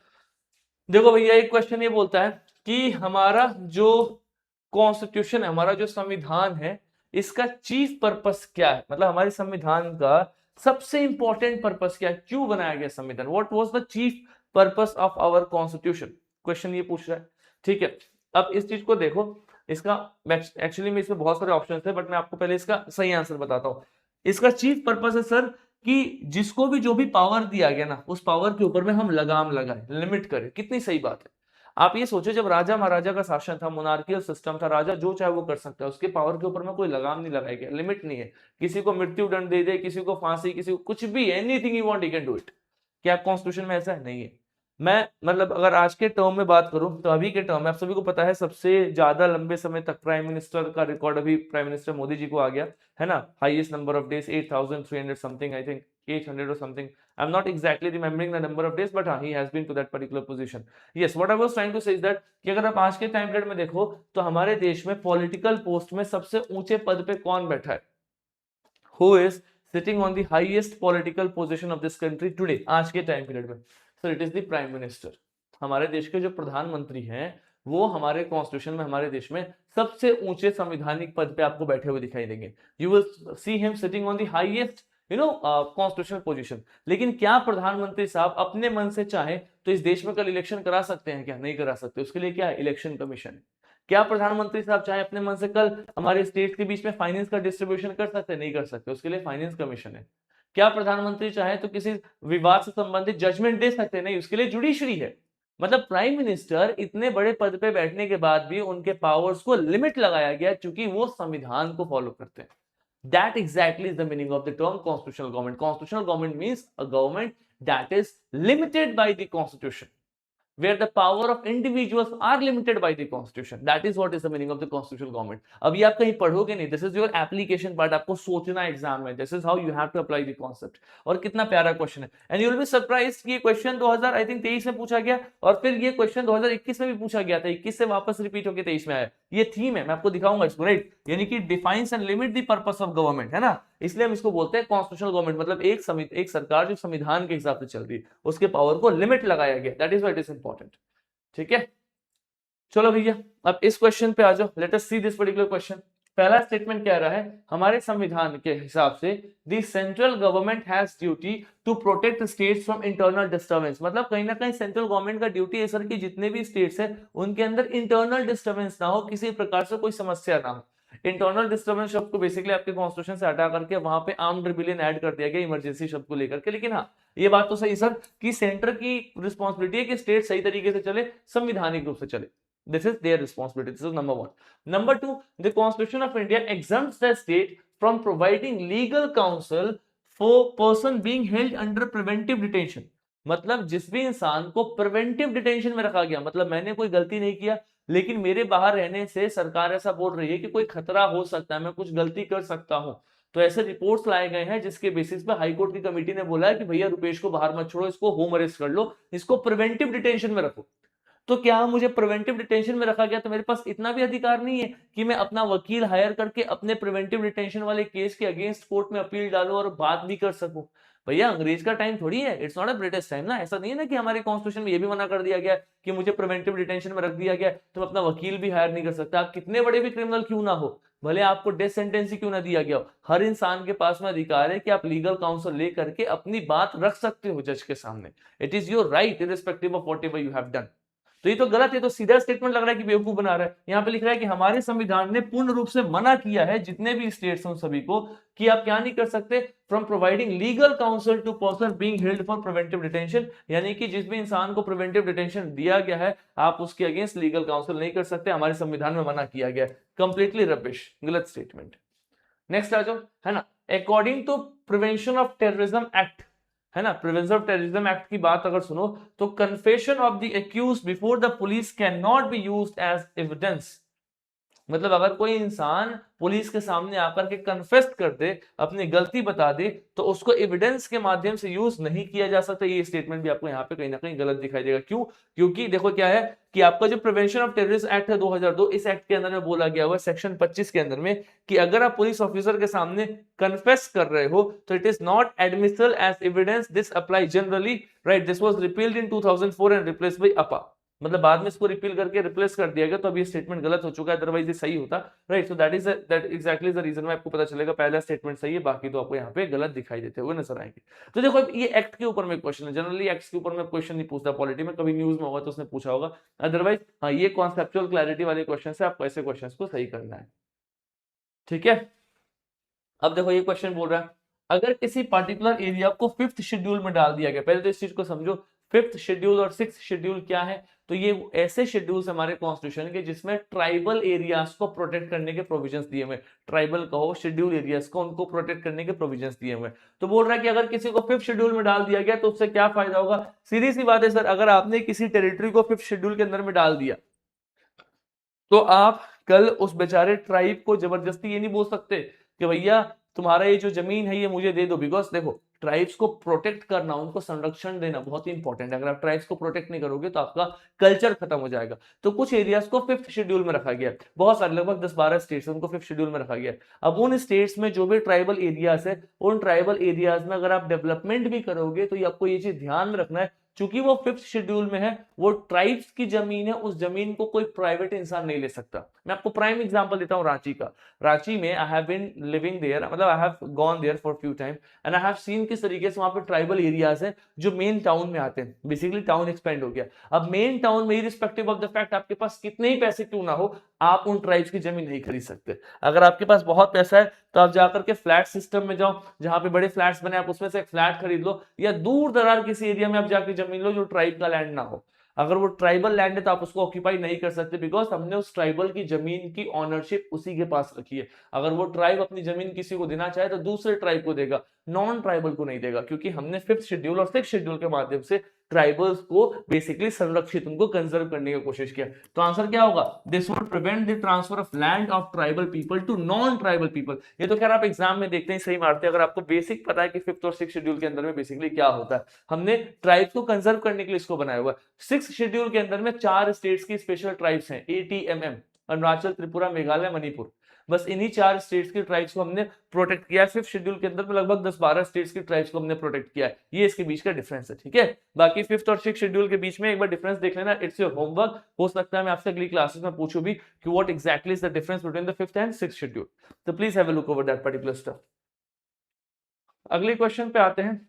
देखो भैया, एक क्वेश्चन ये बोलता है कि हमारा जो कॉन्स्टिट्यूशन है, हमारा जो संविधान है, इसका चीफ पर्पस क्या है, मतलब हमारे संविधान का सबसे इंपॉर्टेंट पर्पस क्या है, क्यों बनाया गया संविधान, what was the chief purpose of our constitution, question ये पूछ रहा है। ठीक है, अब इस चीज को देखो, इसका एक्चुअली में इसमें बहुत सारे ऑप्शन थे, बट मैं आपको पहले इसका सही आंसर बताता हूं। इसका चीफ पर्पस है सर कि जिसको भी जो भी पावर दिया गया ना, उस पावर के ऊपर में हम लगाम लगाए, लिमिट करें। कितनी सही बात है। आप ये सोचो, जब राजा महाराजा का शासन था, मोनार्कियल सिस्टम था, राजा जो चाहे वो कर सकता है, उसके पावर के ऊपर में कोई लगाम नहीं लगाया गया, लिमिट नहीं है। किसी को मृत्यु दंड दे दे, किसी को फांसी, किसी को कुछ भी, anything you want you can do it. क्या कॉन्स्टिट्यूशन में ऐसा है? नहीं है। मैं मतलब अगर आज के टर्म में बात करूं, तो अभी के टर्म में आप सभी को पता है सबसे ज्यादा लंबे समय तक प्राइम मिनिस्टर का रिकॉर्ड अभी प्राइम मिनिस्टर मोदी जी को आ गया, है ना, highest number of days 8300 something, I think 800 or something. I'm not exactly remembering the number of days, but he has been to that particular position. Yes, what I was trying to say is that कि अगर आप आज के time period में देखो, तो हमारे देश में पॉलिटिकल पोस्ट में सबसे ऊंचे पद पे कौन बैठा है? Who is sitting on the highest political position of this country today? आज के टाइम पीरियड में sir, it is the prime minister. हमारे देश के जो प्रधानमंत्री हैं, वो हमारे कॉन्स्टिट्यूशन में, हमारे देश में सबसे ऊंचे संवैधानिक पद पे आपको बैठे हुए दिखाई देंगे। You will see him sitting on the highest constitutional position. लेकिन क्या प्रधानमंत्री साहब अपने मन से चाहे तो इस देश में कल इलेक्शन करा सकते हैं क्या? नहीं करा सकते। उसके लिए क्या है? इलेक्शन कमीशन है। क्या प्रधानमंत्री साहब चाहे अपने मन से कल हमारे स्टेट के बीच में फाइनेंस का डिस्ट्रीब्यूशन कर सकते हैं? नहीं कर सकते। उसके लिए फाइनेंस कमीशन है। क्या प्रधानमंत्री चाहे तो किसी विवाद से संबंधित जजमेंट दे सकते हैं? नहीं, उसके लिए जुडिशरी है। मतलब प्राइम मिनिस्टर इतने बड़े पद पे बैठने के बाद भी उनके पावर्स को लिमिट लगाया गया, क्योंकि वो संविधान को फॉलो करते हैं। That exactly is the meaning of the term constitutional government. Constitutional government means a government that is limited by the constitution, where the power of individuals are limited by the constitution. That is what is the meaning of the constitutional government. अभी आप कहीं पढ़ोगे नहीं, this is your application part, आपको सोचना exam में, this is how you have to apply the concept. और कितना प्यारा क्वेश्चन है, and you will be surprised कि ये क्वेश्चन 2023 में पूछा गया, और फिर ये क्वेश्चन 2021 में भी पूछा गया था, 21 से वापस रिपीट होकर 23 में आया। ये थीम है, मैं आपको दिखाऊंगा इसको, राइट, यानी कि defines and limit the purpose of government, है ना, इसलिए हम इसको बोलते हैं कॉन्स्टिट्यूशनल गवर्नमेंट। मतलब एक सरकार जो संविधान के हिसाब से चल रही है, उसके पावर को लिमिट लगाया गया, that is why it is important. ठीक है, चलो भैया, अब इस क्वेश्चन पे आ जाओ, let us see this particular question. पहला स्टेटमेंट कह रहा है, हमारे संविधान के हिसाब से the central government has duty to protect states from internal disturbance. मतलब कहीं ना कहीं सेंट्रल गवर्नमेंट का ड्यूटी है सर कि जितने भी स्टेट्स है उनके अंदर इंटरनल डिस्टर्बेंस ना हो, किसी प्रकार से कोई समस्या ना हो। इंटरनल डिस्टर्बेंस शब्द को बेसिकली आपके कॉन्स्टिट्यूशन से हटा करके वहां पे आर्म्ड रिबेलियन ऐड कर दिया गया इमरजेंसी शब्द को लेकर के। लेकिन हाँ, ये बात तो सही सर कि सेंटर की रिस्पॉन्सिबिलिटी है कि स्टेट सही तरीके से चले, संवैधानिक रूप से चले। This is their responsibility. This is number one. Number two, the Constitution of India exempts the state from providing legal counsel for person being held under preventive detention. मतलब जिस भी इंसान को प्रिवेंटिव डिटेंशन में रखा गया, मतलब मैंने कोई गलती नहीं किया, लेकिन मेरे बाहर रहने से सरकार ऐसा बोल रही है कि कोई खतरा हो सकता है, मैं कुछ गलती कर सकता हूं, तो ऐसे रिपोर्ट्स लाए गए हैं जिसके बेसिस पे हाई कोर्ट की कमेटी ने बोला है कि भैया रुपेश को बाहर मत छोड़ो, इसको होम अरेस्ट कर लो, इसको प्रिवेंटिव डिटेंशन में रखो। तो क्या मुझे प्रिवेंटिव डिटेंशन में रखा गया तो मेरे पास इतना भी अधिकार नहीं है कि मैं अपना वकील हायर करके अपने प्रिवेंटिव डिटेंशन वाले केस के अगेंस्ट कोर्ट में अपील डालूं और बात भी कर सकूं? भैया अंग्रेज का टाइम थोड़ी है, it's not a British time ना। ऐसा नहीं है ना कि हमारे कॉन्स्टिट्यूशन में ये भी मना कर दिया गया कि मुझे प्रिवेंटिव डिटेंशन में रख दिया गया तो मैं अपना वकील भी हायर नहीं कर सकता। आप कितने बड़े भी क्रिमिनल क्यों ना हो, भले आपको डेथ सेंटेंस ही क्यों ना दिया गया हो, हर इंसान के पास में अधिकार है कि आप लीगल काउंसिल लेकर के अपनी बात रख सकते हो जज के सामने। It is your right irrespective of whatever you have done. तो ये तो गलत है, तो सीधा स्टेटमेंट लग रहा है कि बेवकूफ बना रहा है। यहाँ पे लिख रहा है कि हमारे संविधान ने पूर्ण रूप से मना किया है जितने भी स्टेट्स हैं सभी को कि आप क्या नहीं कर सकते, from providing legal counsel to person being held for preventive detention, यानी कि जिस भी इंसान को प्रिवेंटिव डिटेंशन दिया गया है आप उसके अगेंस्ट लीगल काउंसिल नहीं कर सकते, हमारे संविधान में मना किया गया है। कंप्लीटली रबिश, गलत स्टेटमेंट। नेक्स्ट आ जाओ, है ना, according to prevention of terrorism act, है ना, प्रिवेंशन ऑफ टेररिज्म एक्ट की बात अगर सुनो तो confession of the accused before the police can not be used as evidence, मतलब अगर कोई इंसान पुलिस के सामने आकर के कन्फेस कर दे, अपनी गलती बता दे, तो उसको एविडेंस के माध्यम से यूज नहीं किया जा सकता। ये स्टेटमेंट भी आपको यहाँ पे कहीं ना कहीं गलत दिखाई देगा। क्यों? क्योंकि देखो क्या है कि आपका जो प्रिवेंशन ऑफ टेररिज्म एक्ट है 2002, इस एक्ट के अंदर में बोला गया हुआ सेक्शन 25 के अंदर में कि अगर आप पुलिस ऑफिसर के सामने कन्फेस कर रहे हो तो it is not admissible as evidence, this apply generally, right, this was repealed in 2004 and replaced by अपा, मतलब बाद में इसको रिपील करके रिप्लेस कर दिया गया, तो अभी ये स्टेटमेंट गलत हो चुका है, अदरवाइज ये सही होता, right. So that exactly the reason में आपको पता चलेगा पहला स्टेटमेंट सही है, बाकी तो आपको यहाँ पे गलत दिखाई देते हुए नजर आएंगे। तो देखो ये एक्ट के ऊपर में क्वेश्चन है, जनरली एक्ट के ऊपर में क्वेश्चन नहीं पूछता पॉलिटी में, कभी न्यूज में होगा तो उसने पूछा होगा, अदरवाइज हाँ ये कॉन्सेप्चुअल क्लैरिटी वाले क्वेश्चन है, आपको ऐसे क्वेश्चन को सही करना है, ठीक है। अब देखो ये क्वेश्चन बोल रहा है अगर किसी पर्टिकुलर एरिया को फिफ्थ शेड्यूल में डाल दिया गया, पहले तो इस चीज को समझो, फिफ्थ शेड्यूल और सिक्स्थ शेड्यूल क्या है, तो ये ऐसे शेड्यूल्स हमारे कॉन्स्टिट्यूशन के जिसमें ट्राइबल एरियाज को प्रोटेक्ट करने के प्रोविजंस दिए हुए, ट्राइबल कहो शेड्यूल एरियाज को, उनको प्रोटेक्ट करने के प्रोविजंस दिए हुए। तो बोल रहा है कि अगर किसी को फिफ्थ शेड्यूल में डाल दिया गया तो उससे क्या फायदा होगा, सीधी सी बात है सर, अगर आपने किसी टेरिटरी को फिफ्थ शेड्यूल के अंदर में डाल दिया तो आप कल उस बेचारे ट्राइब को जबरदस्ती ये नहीं बोल सकते कि भैया तुम्हारा ये जो जमीन है ये मुझे दे दो, बिकॉज देखो ट्राइब्स को प्रोटेक्ट करना, उनको संरक्षण देना बहुत ही इंपॉर्टेंट है। अगर आप ट्राइब्स को प्रोटेक्ट नहीं करोगे तो आपका कल्चर खत्म हो जाएगा। तो कुछ एरियाज को फिफ्थ शेड्यूल में रखा गया, बहुत सारे लगभग 10-12 स्टेट्स उनको फिफ्थ शेड्यूल में रखा गया। अब उन स्टेट्स में जो भी ट्राइबल एरियाज है, उन ट्राइबल एरियाज में अगर आप डेवलपमेंट भी करोगे तो आपको ये चीज ध्यान में रखना है, चूंकि वो फिफ्थ शेड्यूल में है, वो ट्राइब्स की जमीन है, उस जमीन को कोई प्राइवेट इंसान नहीं ले सकता। मैं आपको प्राइम एग्जांपल देता हूं रांची का। रांची में I have been living there, मतलब I have gone there for few time and I have seen किस तरीके से वहां पे ट्राइबल एरियाज हैं जो मेन टाउन में आते हैं, बेसिकली टाउन एक्सपेंड हो गया। अब मेन टाउन में रिस्पेक्टिव ऑफ द फैक्ट आपके पास कितने ही पैसे क्यों ना हो, आप उन ट्राइब्स की जमीन नहीं खरीद सकते। अगर आपके पास बहुत पैसा है तो आप जाकर के फ्लैट सिस्टम में जाओ, जहां पे बड़े फ्लैट्स बने आप उसमें से एक फ्लैट खरीद लो, या दूर दरार किसी एरिया में आप जाके जमीन लो जो ट्राइब का लैंड ना हो। अगर वो ट्राइबल लैंड है तो आप उसको ऑक्यूपाई नहीं कर सकते, बिकॉज हमने उस ट्राइबल की जमीन की ऑनरशिप उसी के पास रखी है। अगर वो ट्राइब अपनी जमीन किसी को देना चाहे तो दूसरे ट्राइब को देगा, नॉन ट्राइबल को नहीं देगा, क्योंकि हमने फिफ्थ शेड्यूल और सिक्स्थ शेड्यूल के माध्यम से ट्राइबल्स को बेसिकली संरक्षित, उनको कंजर्व करने की कोशिश किया। तो आंसर क्या होगा, this would prevent the transfer of land of tribal people to non tribal people. ये तो खैर आप एग्जाम में देखते ही सही मारते हैं, अगर आपको बेसिक पता है कि फिफ्थ और सिक्स्थ शेड्यूल के अंदर में बेसिकली क्या होता है। हमने ट्राइब्स को कंजर्व करने के लिए इसको बनाया हुआ है। सिक्स्थ शेड्यूल के अंदर में 4 स्टेट्स की स्पेशल ट्राइब्स हैं, ATMM, अरुणाचल, त्रिपुरा, मेघालय, मणिपुर, बस इन्हीं 4 स्टेट्स की ट्राइब्स को हमने प्रोटेक्ट किया है। फिफ्थ शेड्यूल के अंदर में लगभग 10-12 स्टेट्स की ट्राइब्स को हमने प्रोटेक्ट किया है, ये इसके बीच का डिफरेंस है, ठीक है। बाकी फिफ्थ और सिक्स्थ शेड्यूल के बीच में एक बार डिफरेंस देख लेना, इट्स योर होमवर्क, हो सकता है मैं आपसे अगली क्लासेस में पूछूं भी कि what exactly is the difference between the fifth and sixth schedule, तो please have a look over that particular stuff. अगले क्वेश्चन पे आते हैं।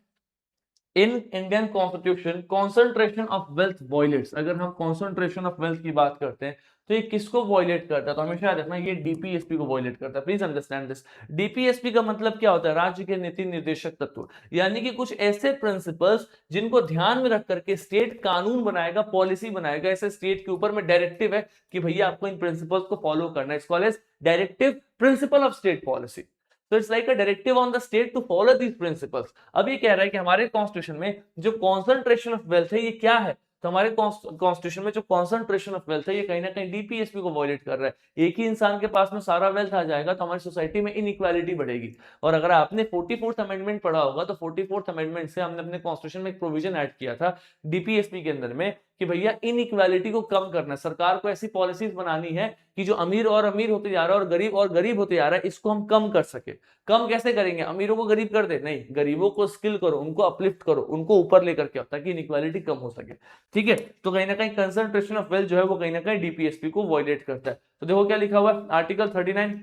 In Indian constitution concentration of wealth violates, अगर हम कॉन्सेंट्रेशन ऑफ वेल्थ की बात करते हैं तो ये किसको वायलेट करता है, तो हमेशा याद रखना ये डीपीएसपी को वायलेट करता है। Please understand this. डीपीएसपी का मतलब क्या होता है, राज्य के नीति निर्देशक तत्व, यानी कि कुछ ऐसे प्रिंसिपल्स जिनको ध्यान में रख करके स्टेट कानून बनाएगा, पॉलिसी बनाएगा, ऐसे स्टेट के ऊपर में डायरेक्टिव है कि भैया आपको इन प्रिंसिपल्स को फॉलो करना है, it's called as directive principle of state policy. So it's like a directive on the state to follow these principles। अब ये कह रहा है कि हमारे कॉन्स्टिट्यूशन में जो कॉन्सेंट्रेशन ऑफ वेल्थ है ये क्या है, तो हमारे कॉन्स्टिट्यूशन में जो कॉन्सेंट्रेशन ऑफ वेल्थ है ये कहीं ना कहीं डीपीएसपी को वायलेट कर रहा है। एक ही इंसान के पास में सारा वेल्थ आ जाएगा तो हमारी सोसाइटी में इनइक्वालिटी बढ़ेगी। और अगर आपने 44th अमेंडमेंट पढ़ा होगा तो 44th अमेंडमेंट से हमने अपने कॉन्स्टिट्यूशन में एक प्रोविजन ऐड किया था डीपीएसपी के अंदर में कि भैया इनइक्वालिटी को कम करना, सरकार को ऐसी पॉलिसीज बनानी है कि जो अमीर और अमीर होते जा रहा है और गरीब होते जा रहा है, इसको हम कम कर सके। कम कैसे करेंगे, अमीरों को गरीब कर दे नहीं, गरीबों को स्किल करो, उनको अपलिफ्ट करो, उनको ऊपर लेकर के आओ ताकि इनइक्वालिटी कम हो सके, ठीक है। तो कहीं ना कहीं कंसंट्रेशन ऑफ वेल्थ जो है वो कहीं ना कहीं डीपीएसपी को वायलेट करता है। तो देखो क्या लिखा हुआ है, article 39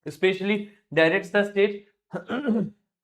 specially directs the state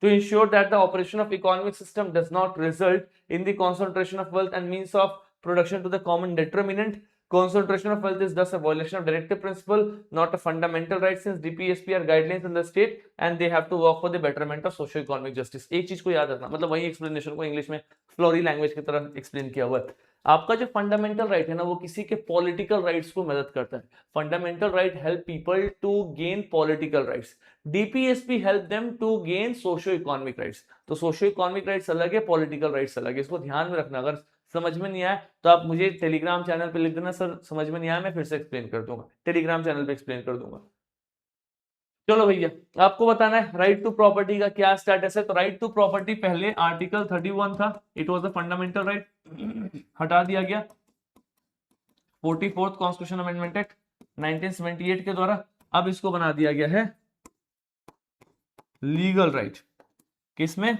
to ensure that the operation of economic system does not result in the concentration of wealth and means of production to the common determinant. Concentration of wealth is thus a violation of directive principle, not a fundamental right, since DPSP are guidelines in the state and they have to work for the betterment of socio-economic justice. एक चीज को याद रखना, मतलब वही explanation को English में flori language की तरह एक्सप्लेन किया हुआ है। आपका जो फंडामेंटल राइट है ना, वो किसी के पॉलिटिकल राइट्स को मदद करता है। Fundamental right help people to gain political rights, DPSP help them to gain socio economic rights. तो सोशियो इकोनॉमिक राइट्स अलग है, पॉलिटिकल राइट्स अलग है, इसको ध्यान में रखना। अगर समझ में नहीं आया तो आप मुझे टेलीग्राम चैनल पे लिख देना, सर समझ में नहीं आया, मैं फिर से एक्सप्लेन कर दूंगा, टेलीग्राम चैनल पे एक्सप्लेन कर दूंगा। चलो भैया, आपको बताना है राइट टू प्रॉपर्टी का क्या स्टेटस है। तो राइट टू प्रॉपर्टी पहले आर्टिकल 31 था, it was a fundamental right, हटा दिया गया 44th कॉन्स्टिट्यूशन अमेंडमेंट एक्ट 1978 के द्वारा। अब इसको बना दिया गया है लीगल राइट, किसमें?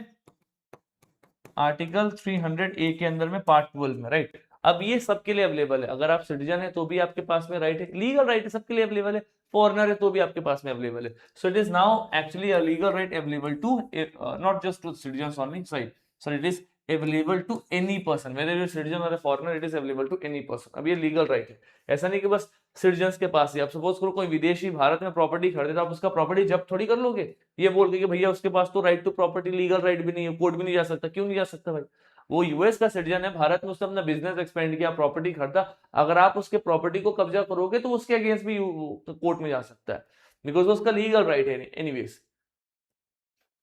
आर्टिकल 300A के अंदर में पार्ट 12 में, राइट। अब ये सबके लिए अवेलेबल है, अगर आप सिटीजन है तो भी आपके पास में राइट है, लीगल राइट है सबके लिए अवेलेबल है, फॉरेनर है तो भी आपके पास में अवेलेबल है। So it is now actually a legal right available to not just to citizens only, sorry it is available to any person, whether you citizen और foreigner, it is available to any person. अब ये legal right है, ऐसा नहीं कि बस citizens के पास ही। आप सपोज करो कोई विदेशी भारत में प्रॉपर्टी खरीदे तो आप उसका प्रॉपर्टी जब्त थोड़ी कर लोगे ये बोल के कि भैया उसके पास तो right to property legal right भी नहीं है, कोर्ट भी नहीं जा सकता। क्यों नहीं जा सकता भाई? वो यूएस का सिटीजन है, भारत में उसने अपना बिजनेस एक्सपेंड किया, प्रॉपर्टी खरीदा, अगर आप उसके प्रॉपर्टी को कब्जा करोगे तो उसके अगेंस्ट भी कोर्ट में जा सकता है, बिकॉज उसका लीगल राइट है। Anyways,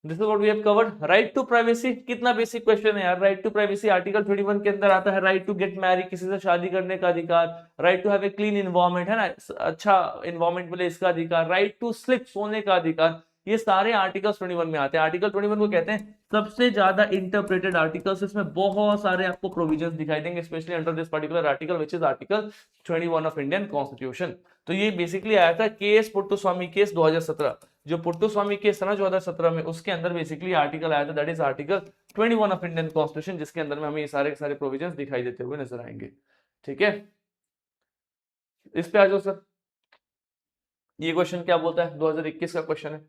this is what we have covered. Right to privacy, कितना बेसिक क्वेश्चन है यार। राइट टू प्राइवेसी आर्टिकल 31 के अंदर आता है। राइट टू गेट मैरिड, किसी से शादी करने का अधिकार। Right to have a clean environment, है ना, अच्छा एनवायरनमेंट मिले इसका अधिकार। राइट टू स्लिप, सोने का अधिकार। ये सारे आर्टिकल 21 में आते हैं। आर्टिकल 21 को कहते हैं सबसे ज्यादा इंटरप्रेटेड आर्टिकल्स। इसमें बहुत सारे आपको प्रोविजंस दिखाई देंगे, specially under this particular article which is article 21 of Indian constitution. तो ये बेसिकली आया था केएस पुट्टुस्वामी केस 2017, जो पुट्टुस्वामी केस था ना 2017 में, उसके अंदर बेसिकली आर्टिकल आया था, that is article 21 of Indian constitution, जिसके अंदर में हमें ये सारे के सारे प्रोविजंस दिखाई देते हुए नजर आएंगे। ठीक है, इस पे आ जाओ सर। ये क्वेश्चन क्या बोलता है? 2021 का क्वेश्चन है।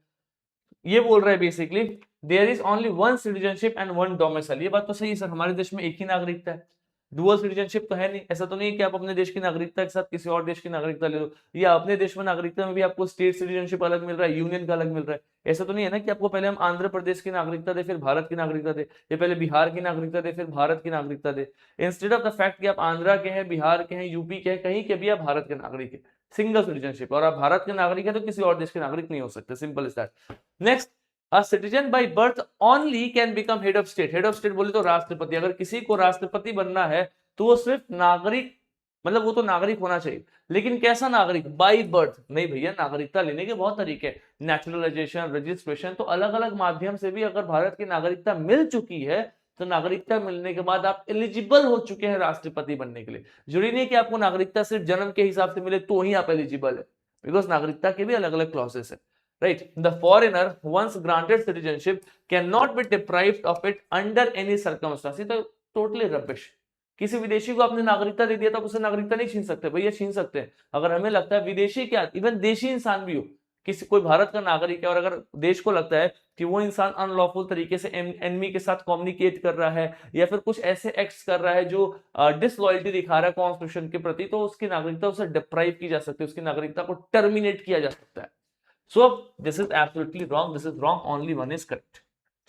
ये बोल रहा है basically there is only one citizenship and one domicile. ये बात तो सही है सर, हमारे देश में एक ही नागरिकता है, डुअल सिटीजनशिप तो है नहीं। ऐसा तो नहीं है कि आप अपने देश की नागरिकता के साथ किसी और देश की नागरिकता ले लो, या अपने देश में नागरिकता में भी आपको स्टेट सिटीजनशिप अलग मिल रहा है, यूनियन का अलग मिल रहा है। ऐसा तो नहीं है ना कि आपको पहले हम आंध्र प्रदेश की नागरिकता दे फिर भारत की नागरिकता दे, या पहले बिहार की नागरिकता दे फिर भारत की नागरिकता दे। इंस्टेड ऑफ द फैक्ट कि आप आंध्रा के हैं, बिहार के हैं, यूपी के हैं, कहीं के भी आप भारत के नागरिक है, सिंगल सिटीजनशिप। और आप भारत के नागरिक है तो किसी और देश के नागरिक नहीं हो सकते, simple is that. Next, A citizen by birth only can become head of state। Head of state बोले तो राष्ट्रपति। अगर किसी को राष्ट्रपति बनना है तो वो सिर्फ नागरिक, मतलब वो तो नागरिक होना चाहिए, लेकिन कैसा नागरिक? बाई बर्थ नहीं भैया, नागरिकता लेने के बहुत तरीके, नेचुरलाइजेशन, रजिस्ट्रेशन, तो अलग अलग माध्यम से भी अगर भारत की नागरिकता मिल चुकी है तो नागरिकता मिलने के बाद आप एलिजिबल हो चुके हैं राष्ट्रपति बनने के लिए। जरूरी नहीं कि आपको नागरिकता सिर्फ जन्म के हिसाब से मिले तो ही आप एलिजिबल है, बिकॉज नागरिकता के भी अलग अलग क्लॉसेस है। Right, the foreigner once granted citizenship cannot be deprived of it under any circumstance। तो totally rubbish। किसी विदेशी को आपने नागरिकता दे दिया तो आप उसे नागरिकता नहीं छीन सकते भैया, छीन सकते हैं अगर हमें लगता है विदेशी क्या, इवन देशी इंसान भी हो, किसी कोई भारत का नागरिक है और अगर देश को लगता है कि वो इंसान अनलॉफुल तरीके से एनिमी के साथ कम्युनिकेट कर रहा है या फिर कुछ ऐसे एक्ट्स कर रहा है जो डिसलॉयल्टी दिखा रहा है कॉन्स्टिट्यूशन के प्रति, तो उसकी नागरिकता उसे डिप्राइव की जा सकती है, उसकी नागरिकता को टर्मिनेट किया जा सकता है। So this is absolutely wrong, this is wrong, only one is correct।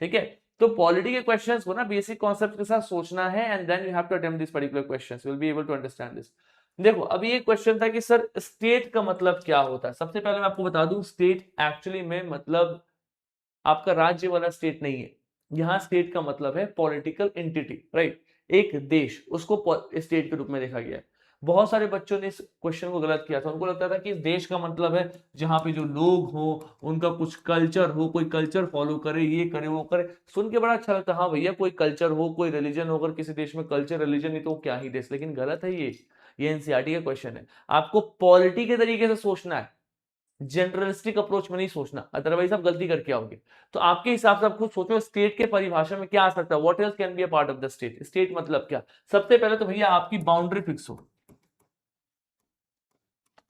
ठीक है, तो पॉलिटी के क्वेश्चंस को ना बेसिक कॉन्सेप्ट के साथ सोचना है and then you have to attempt this particular questions, you will be able to understand this. देखो अभी एक क्वेश्चन था कि सर स्टेट का मतलब क्या होता है। सबसे पहले मैं आपको बता दूं, स्टेट एक्चुअली में मतलब आपका राज्य वाला स्टेट नहीं है। यहाँ स्टेट का मतलब है पॉलिटिकल एंटिटी, राइट, एक देश, उसको स्टेट के रूप में देखा गया है। बहुत सारे बच्चों ने इस क्वेश्चन को गलत किया था, उनको लगता था कि इस देश का मतलब है जहां पे जो लोग हो उनका कुछ कल्चर हो, कोई कल्चर फॉलो करे, ये करे वो करे। सुन के बड़ा अच्छा लगता है, हाँ भैया कोई कल्चर हो, कोई रिलीजन हो, अगर किसी देश में कल्चर रिलीजन नहीं तो क्या ही देश। लेकिन गलत है ये एनसीईआरटी का क्वेश्चन है। आपको पॉलिटी के तरीके से सोचना है, जनरलिस्टिक अप्रोच में नहीं सोचना, अदरवाइज आप गलती करके आओगे। तो आपके हिसाब से आप खुद सोचो स्टेट के परिभाषा में क्या आ सकता है, what else can be a part of the state. State मतलब क्या? सबसे पहले तो भैया आपकी बाउंड्री फिक्स हो,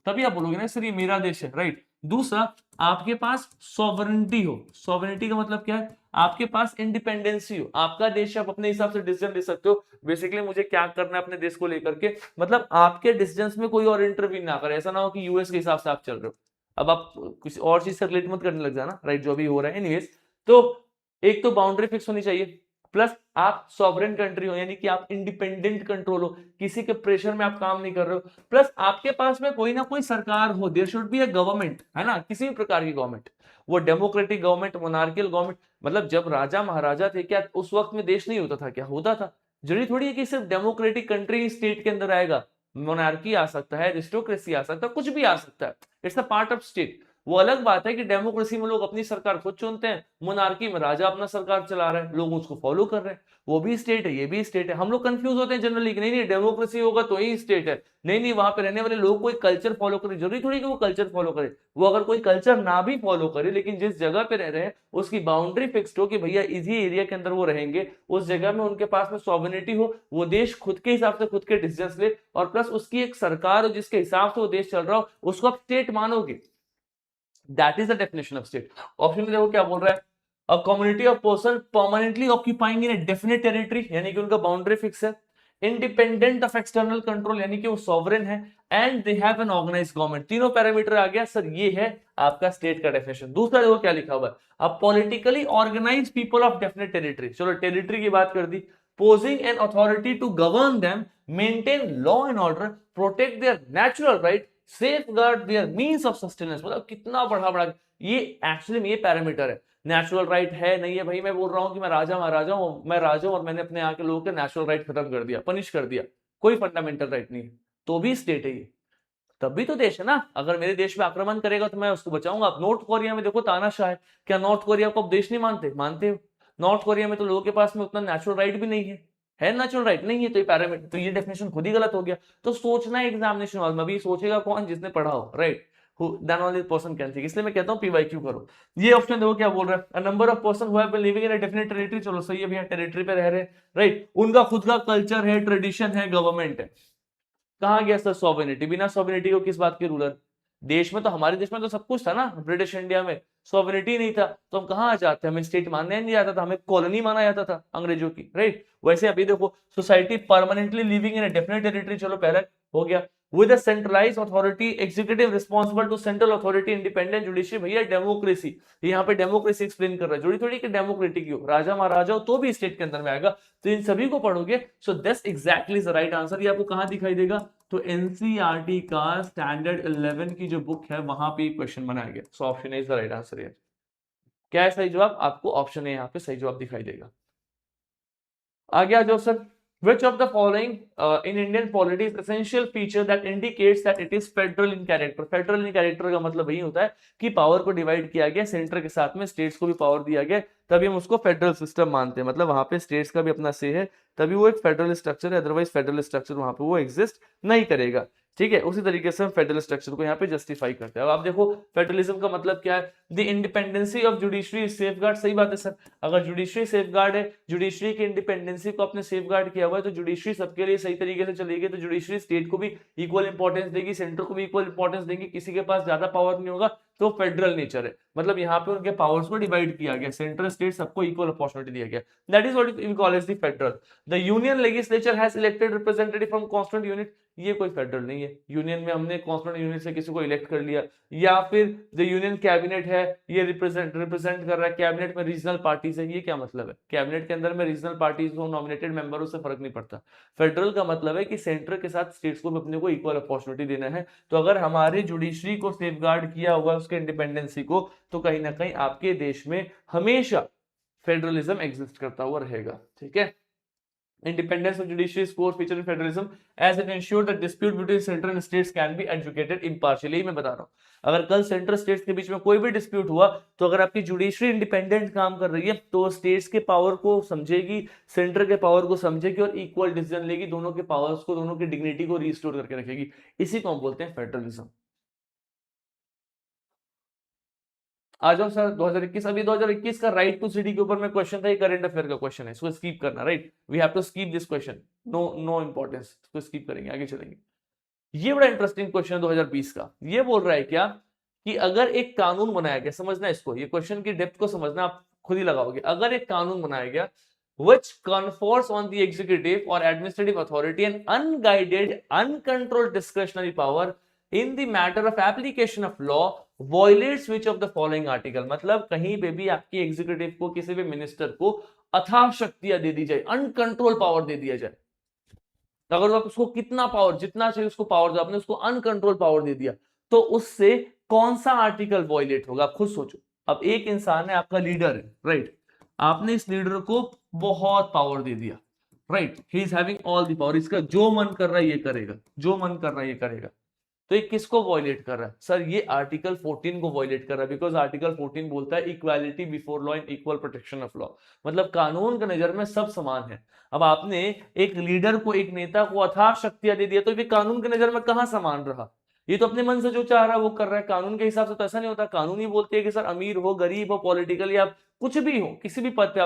तभी आप बोलोगे ना सर ये मेरा देश है, राइट। दूसरा, आपके पास सॉवरेनिटी हो। सॉवरेनिटी का मतलब क्या है? आपके पास इंडिपेंडेंसी हो, आपका देश, आप अपने हिसाब से डिसीजन ले सकते हो बेसिकली मुझे क्या करना है अपने देश को लेकर के, मतलब आपके डिसीजंस में कोई और इंटरवीन ना करे। ऐसा ना हो कि यूएस के हिसाब से आप चल रहे हो, अब आप किसी और चीज से रिलेट मत करने लग जाना, राइट, जो भी हो रहा है। एनीवेज, तो एक तो बाउंड्री फिक्स होनी चाहिए, प्लस आप सॉवरेन कंट्री हो, यानी कि आप इंडिपेंडेंट कंट्रोल हो, किसी के प्रेशर में आप काम नहीं कर रहे हो, प्लस आपके पास में कोई ना कोई सरकार हो, there should be a government, है ना, किसी भी प्रकार की गवर्नमेंट, वो डेमोक्रेटिक गवर्नमेंट, मोनार्कियल गवर्नमेंट, मतलब जब राजा महाराजा थे क्या उस वक्त में देश नहीं होता था क्या? होता था। जरूरी थोड़ी है कि सिर्फ डेमोक्रेटिक कंट्री स्टेट के अंदर आएगा, मोनार्की आ सकता है, एरिस्टोक्रेसी आ सकता है, कुछ भी आ सकता है, it's a part of state. वो अलग बात है कि डेमोक्रेसी में लोग अपनी सरकार खुद चुनते हैं, मोनार्की में राजा अपना सरकार चला रहा है, लोग उसको फॉलो कर रहे हैं, वो भी स्टेट है, ये भी स्टेट है। हम लोग कंफ्यूज होते हैं जनरली कि नहीं नहीं डेमोक्रेसी होगा तो ही स्टेट है, नहीं नहीं वहां पे रहने वाले लोग कोई कल्चर फॉलो करे, जरूरी थोड़ी कि वो कल्चर फॉलो करे, वो अगर कोई कल्चर ना भी फॉलो करे लेकिन जिस जगह पे रह रहे हैं उसकी बाउंड्री फिक्स्ड हो कि भैया इसी एरिया के अंदर वो रहेंगे, उस जगह में उनके पास में सॉवरेनिटी हो, वो देश खुद के हिसाब से खुद के डिसीजंस ले, और प्लस उसकी एक सरकार हो जिसके हिसाब से वो देश चल रहा हो, उसको आप स्टेट मानोगे। That is the definition of state. Option में देखो क्या बोल रहा है, a community of person permanently occupying in a definite territory, यानी कि उनका बाउंड्री फिक्स है, इंडिपेंडेंट ऑफ एक्सटर्नल कंट्रोल, यानी कि वो सॉवरेन है, and they have an organised government. तीनों पैरामीटर आ गया सर, ये है आपका स्टेट का डेफिनेशन। दूसरा देखो क्या लिखा हुआ है, a politically organized people of definite territory, चलो टेरिटरी की बात कर दी, posing an authority to govern them, maintain law and order, protect their natural right, safeguard their means of sustenance। मतलब कितना बड़ा बड़ा ये एक्चुअली में ये पैरामीटर है। नेचुरल राइट है नहीं है भाई, मैं बोल रहा हूं कि मैं राजा महाराजा हूं, मैं राजा हूं और मैंने अपने यहाँ के लोगों के नेचुरल राइट खत्म कर दिया, पनिश कर दिया, कोई फंडामेंटल राइट नहीं है, तो भी स्टेट है ये, तब भी तो देश है ना। अगर मेरे देश में आक्रमण करेगा तो मैं उसको बचाऊंगा। आप नॉर्थ कोरिया में देखो तानाशाह है, क्या नॉर्थ कोरिया को आप देश नहीं मानते? मानते हो। नॉर्थ कोरिया में तो लोगों के पास में उतना नेचुरल राइट भी नहीं है नेचुरल राइट नहीं है, तो ये पैरामीटर, तो ये डेफिनेशन खुद ही गलत हो गया। तो सोचना है एग्जामिनेशन हॉल में, अभी सोचेगा कौन? जिसने पढ़ा हो, right, then only person can think. इसलिए मैं कहता हूं पीवाईक्यू करो। ये ऑप्शन देखो क्या बोल रहा है, a number of person who have been living in a definite territory, चलो सही है भैया, टेरिटरी पे रह रहे हैं, राइट, उनका खुद का कल्चर है, ट्रेडिशन है, गवर्नमेंट है। कहा गया सर सॉवरेनिटी, बिना सॉवरेनिटी को किस बात के रूलर? देश में तो, हमारे देश में तो सब कुछ था ना, ब्रिटिश इंडिया में सॉवरेनिटी नहीं था तो हम कहाँ आ जाते, हमें स्टेट मानने नहीं जाता था, हमें कॉलोनी माना जाता था अंग्रेजों की, राइट। वैसे अभी देखो, society permanently living in a definite territory, चलो पहले हो गया, with a centralised authority, executive responsible to central authority, independent judiciary, भैया डेमोक्रेसी, यहाँ पे डेमोक्रेसी एक्सप्लेन कर रहा है, जोड़ी थोड़ी कि डेमोक्रेटिक ही हो, राजा महाराजा हो तो भी स्टेट के अंदर में आएगा। तो इन सभी को पढ़ोगे, so this exactly is the right answer. ये आपको कहां दिखाई देगा? तो एनसीईआरटी का स्टैंडर्ड 11 की जो बुक है वहां पे क्वेश्चन बनाया गया। So option is the right answer. है क्या है सही जवाब? आपको ऑप्शन है यहाँ पे सही जवाब दिखाई देगा। आगे आ जाओ sir, which of the following in Indian polity is essential feature that indicates that it is federal in character? federal in character का मतलब यही होता है कि पावर को डिवाइड किया गया, सेंटर के साथ में स्टेट्स को भी पावर दिया गया, तभी हम उसको फेडरल सिस्टम मानते हैं। मतलब वहां पे स्टेट्स का भी अपना से है, तभी वो एक फेडरल स्ट्रक्चर है, अदरवाइज फेडरल स्ट्रक्चर वहां पे वो एग्जिस्ट नहीं करेगा। ठीक है, उसी तरीके से हम फेडरल स्ट्रक्चर को यहाँ पे जस्टिफाई करते हैं। अब आप देखो फेडरलिज्म का मतलब क्या है, the independency of judiciary safeguard. सही बात है सर, अगर जुडिशरी सेफगार्ड है, जुडिशरी की इंडिपेंडेंसी को आपने सेफगार्ड किया हुआ है, तो जुडिशरी सबके लिए सही तरीके से चलेगी, तो जुडिशरी स्टेट को भी इक्वल इंपॉर्टेंस देगी, सेंटर को भी इक्वल इंपॉर्टेंस देंगे, किसी के पास ज्यादा पावर नहीं होगा, तो फेडरल नेचर है। मतलब यहाँ पे उनके पावर्स को डिवाइड किया गया, सेंट्रल स्टेट सबको इक्वल अपॉर्चुनिटी दिया गया, that is what we call as the federal. The union legislature has elected representative from constituent unit, ये कोई फेडरल नहीं है। यूनियन में हमने कांस्टिट्यूएंट यूनिट से किसी को इलेक्ट कर लिया, या फिर द यूनियन कैबिनेट है, ये रिप्रेजेंट कर रहा है, कैबिनेट में रीजनल पार्टीज है, ये क्या मतलब है? कैबिनेट के अंदर में रीजनल पार्टीज हो, नॉमिनेटेड मेंबरों से फर्क नहीं पड़ता। फेडरल का मतलब है कि सेंटर के साथ स्टेट्स को भी अपने को इक्वल अपॉर्चुनिटी देना है। तो अगर हमारी जुडिशरी को सेफगार्ड किया हुआ उसके इंडिपेंडेंसी को, तो कहीं ना कहीं आपके देश में हमेशा फेडरलिज्म एग्जिस्ट करता हुआ रहेगा। ठीक है, independence of judiciary is core feature in federalism as it ensures that dispute between central and states can be adjudicated impartially। मैं बता रहा हूं, अगर कल सेंट्रल स्टेट्स के बीच में कोई भी डिस्प्यूट हुआ, तो अगर आपकी जुडिशरी इंडिपेंडेंट काम कर रही है, तो स्टेट्स के पावर को समझेगी, सेंटर के पावर को समझेगी और इक्वल डिसीजन लेगी, दोनों के पावर्स को, दोनों की डिग्निटी को रिस्टोर करके रखेगी। इसी को हम बोलते हैं फेडरलिज्म। आ जाओ सर 2021, अभी 2021 का राइट टू सिटी के ऊपर में क्वेश्चन था, ये करंट अफेयर का क्वेश्चन है, इसको स्किप करना, right, we have to skip this question, no no importance, इसको स्किप करेंगे, आगे चलेंगे। ये बड़ा इंटरेस्टिंग क्वेश्चन है 2020 का। ये बोल रहा है क्या कि अगर एक कानून बनाया गया, समझना इसको, ये क्वेश्चन की डेप्थ को समझना, आप खुद ही लगाओगे। अगर एक कानून बनाया गया which confers on the executive or administrative authority an unguided, uncontrolled discretionary power in the matter of application of law violates which of the following article। मतलब कहीं पे भी आपकी एग्जीक्यूटिव को, किसी भी मिनिस्टर को अथाह शक्तियां दे दी जाए, अनकंट्रोल पावर दे दिया जाए, अगर आप उसको कितना पावर, जितना चाहिए उसको पावर दो, आपने उसको अनकंट्रोल पावर दे दिया, तो उससे कौन सा आर्टिकल वॉयलेट होगा? आप खुद सोचो। अब एक इंसान है, आपका लीडर है, राइट, आपने इस लीडर को बहुत पावर दे दिया, right, he is having all the power, इसका जो मन कर रहा है ये करेगा, जो मन कर रहा है ये करेगा, तो ये किसको वॉयलेट कर रहा है? सर ये आर्टिकल 14 को वॉयलेट कर रहा है, बिकॉज आर्टिकल 14 बोलता है equality before law and equal protection of law, मतलब कानून के नजर में सब समान है। अब आपने एक लीडर को, एक नेता को अथाह शक्तियां दे दिया, तो ये कानून के नजर में कहां समान रहा? ये तो अपने मन से जो चाह रहा है वो कर रहा है, कानून के हिसाब से तो ऐसा नहीं होता। कानून ही बोलते हैं कि सर अमीर हो, गरीब हो, पॉलिटिकली आप कुछ भी हो, किसी भी पद पे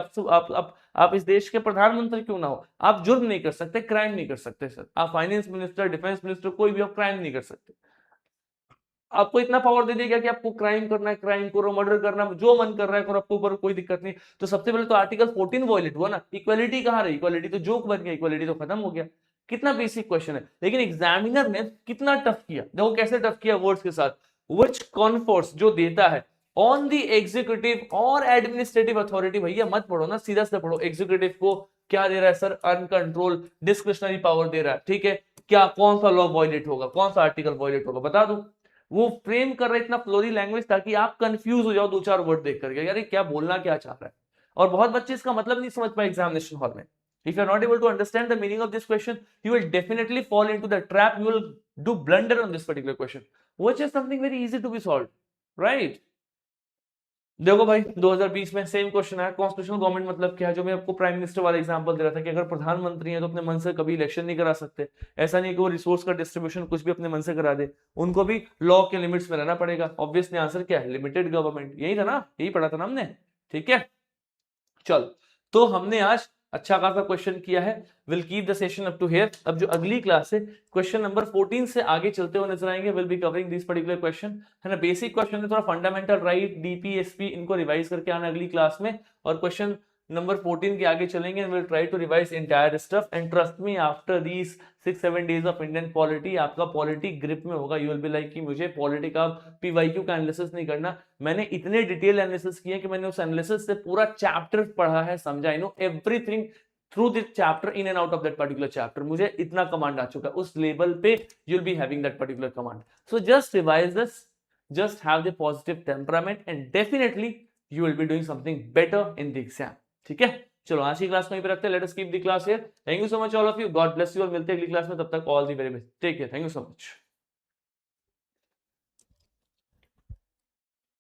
आप इस देश के प्रधानमंत्री क्यों ना हो, आप जुर्म नहीं कर सकते, क्राइम नहीं कर सकते। सर आप फाइनेंस मिनिस्टर, डिफेंस मिनिस्टर, कोई भी आप क्राइम नहीं कर सकते। आपको इतना पावर दे देगा कि आपको क्राइम करना है, क्राइम करो, मर्डर करना, जो मन कर रहा है करो, आपको ऊपर कोई दिक्कत नहीं। तो सबसे पहले तो आर्टिकल 14 वॉयलेट हुआ ना, इक्वालिटी कहां रही? इक्वालिटी तो जोक बन गया, इक्वालिटी तो खत्म हो गया। कितना बेसिक क्वेश्चन है, लेकिन एग्जामिनर ने कितना टफ किया। देखो कैसे टफ किया, वर्ड्स के साथ, व्हिच कॉन्फर्स, जो देता है, ऑन द एग्जीक्यूटिव और एडमिनिस्ट्रेटिव अथॉरिटी। भैया मत पढ़ो ना, सीधा से पढ़ो। एग्जीक्यूटिव को क्या दे रहा है? सर अनकंट्रोल डिस्क्रिशनरी पावर दे रहा है, ठीक है। क्या, कौन सा लॉ वॉयलेट होगा, कौन सा आर्टिकल वॉयलेट होगा, बता दो। वो फ्रेम कर रहे इतना फ्लोरी लैंग्वेज ताकि आप कंफ्यूज हो जाओ दो चार वर्ड देख करके, यार क्या बोलना क्या चाह रहा है। और बहुत बच्चे इसका मतलब नहीं समझ पाए एग्जामिनेशन हॉल में। If you are not able to understand the meaning of this question, you will definitely fall into the trap. You will do blunder on this particular question, which is something very easy to be solved, right? देखो भाई 2020 में same question आया, constitutional government मतलब क्या है? जो मैं आपको प्राइम मिनिस्टर वाला एग्जांपल दे रहा था कि अगर प्रधानमंत्री है तो अपने मन से कभी इलेक्शन नहीं करा सकते। ऐसा नहीं कि वो रिसोर्स का डिस्ट्रीब्यूशन कुछ भी अपने मन से करा दे, उनको भी लॉ के लिमिट्स में रहना पड़ेगा। ऑब्वियसली आंसर क्या है? Limited government. यही था ना, यही पढ़ा था ना हमने, ठीक है। चल, तो हमने आज अच्छा खासा क्वेश्चन किया है। Will keep the session up to here. अब जो अगली क्लास है, क्वेश्चन नंबर 14 से आगे चलते हुए नजर आएंगे। Will be covering this particular question, है ना। बेसिक क्वेश्चन है, थोड़ा फंडामेंटल राइट, डीपीएसपी, इनको रिवाइज करके आना अगली क्लास में। और क्वेश्चन नंबर 14 के आगे चलेंगे and will try to revise entire stuff. And trust me, after these 6-7 days of Indian polity, आपका पॉलिटी ग्रिप में होगा। यू विल बी लाइक कि मुझे पॉलिटी का पीवाईक्यू का एनालिसिस नहीं करना। मैंने इतने डिटेल एनालिसिस किए कि मैंने उस एनालिसिस से पूरा चैप्टर पढ़ा है, समझा। I know everything through this chapter, in and out of that particular chapter. मुझे इतना कमांड आ चुका है, उस लेवल पे you will be having that particular command. So just revise this, just have the positive temperament and definitely you will be doing something better in the exam, ठीक है। चलो आज की क्लास में ही रखते हैं। Let us keep the class here. Thank you so much all of you, God bless you, और मिलते हैं अगली क्लास में। तब तक all the very best, take care, thank you so much.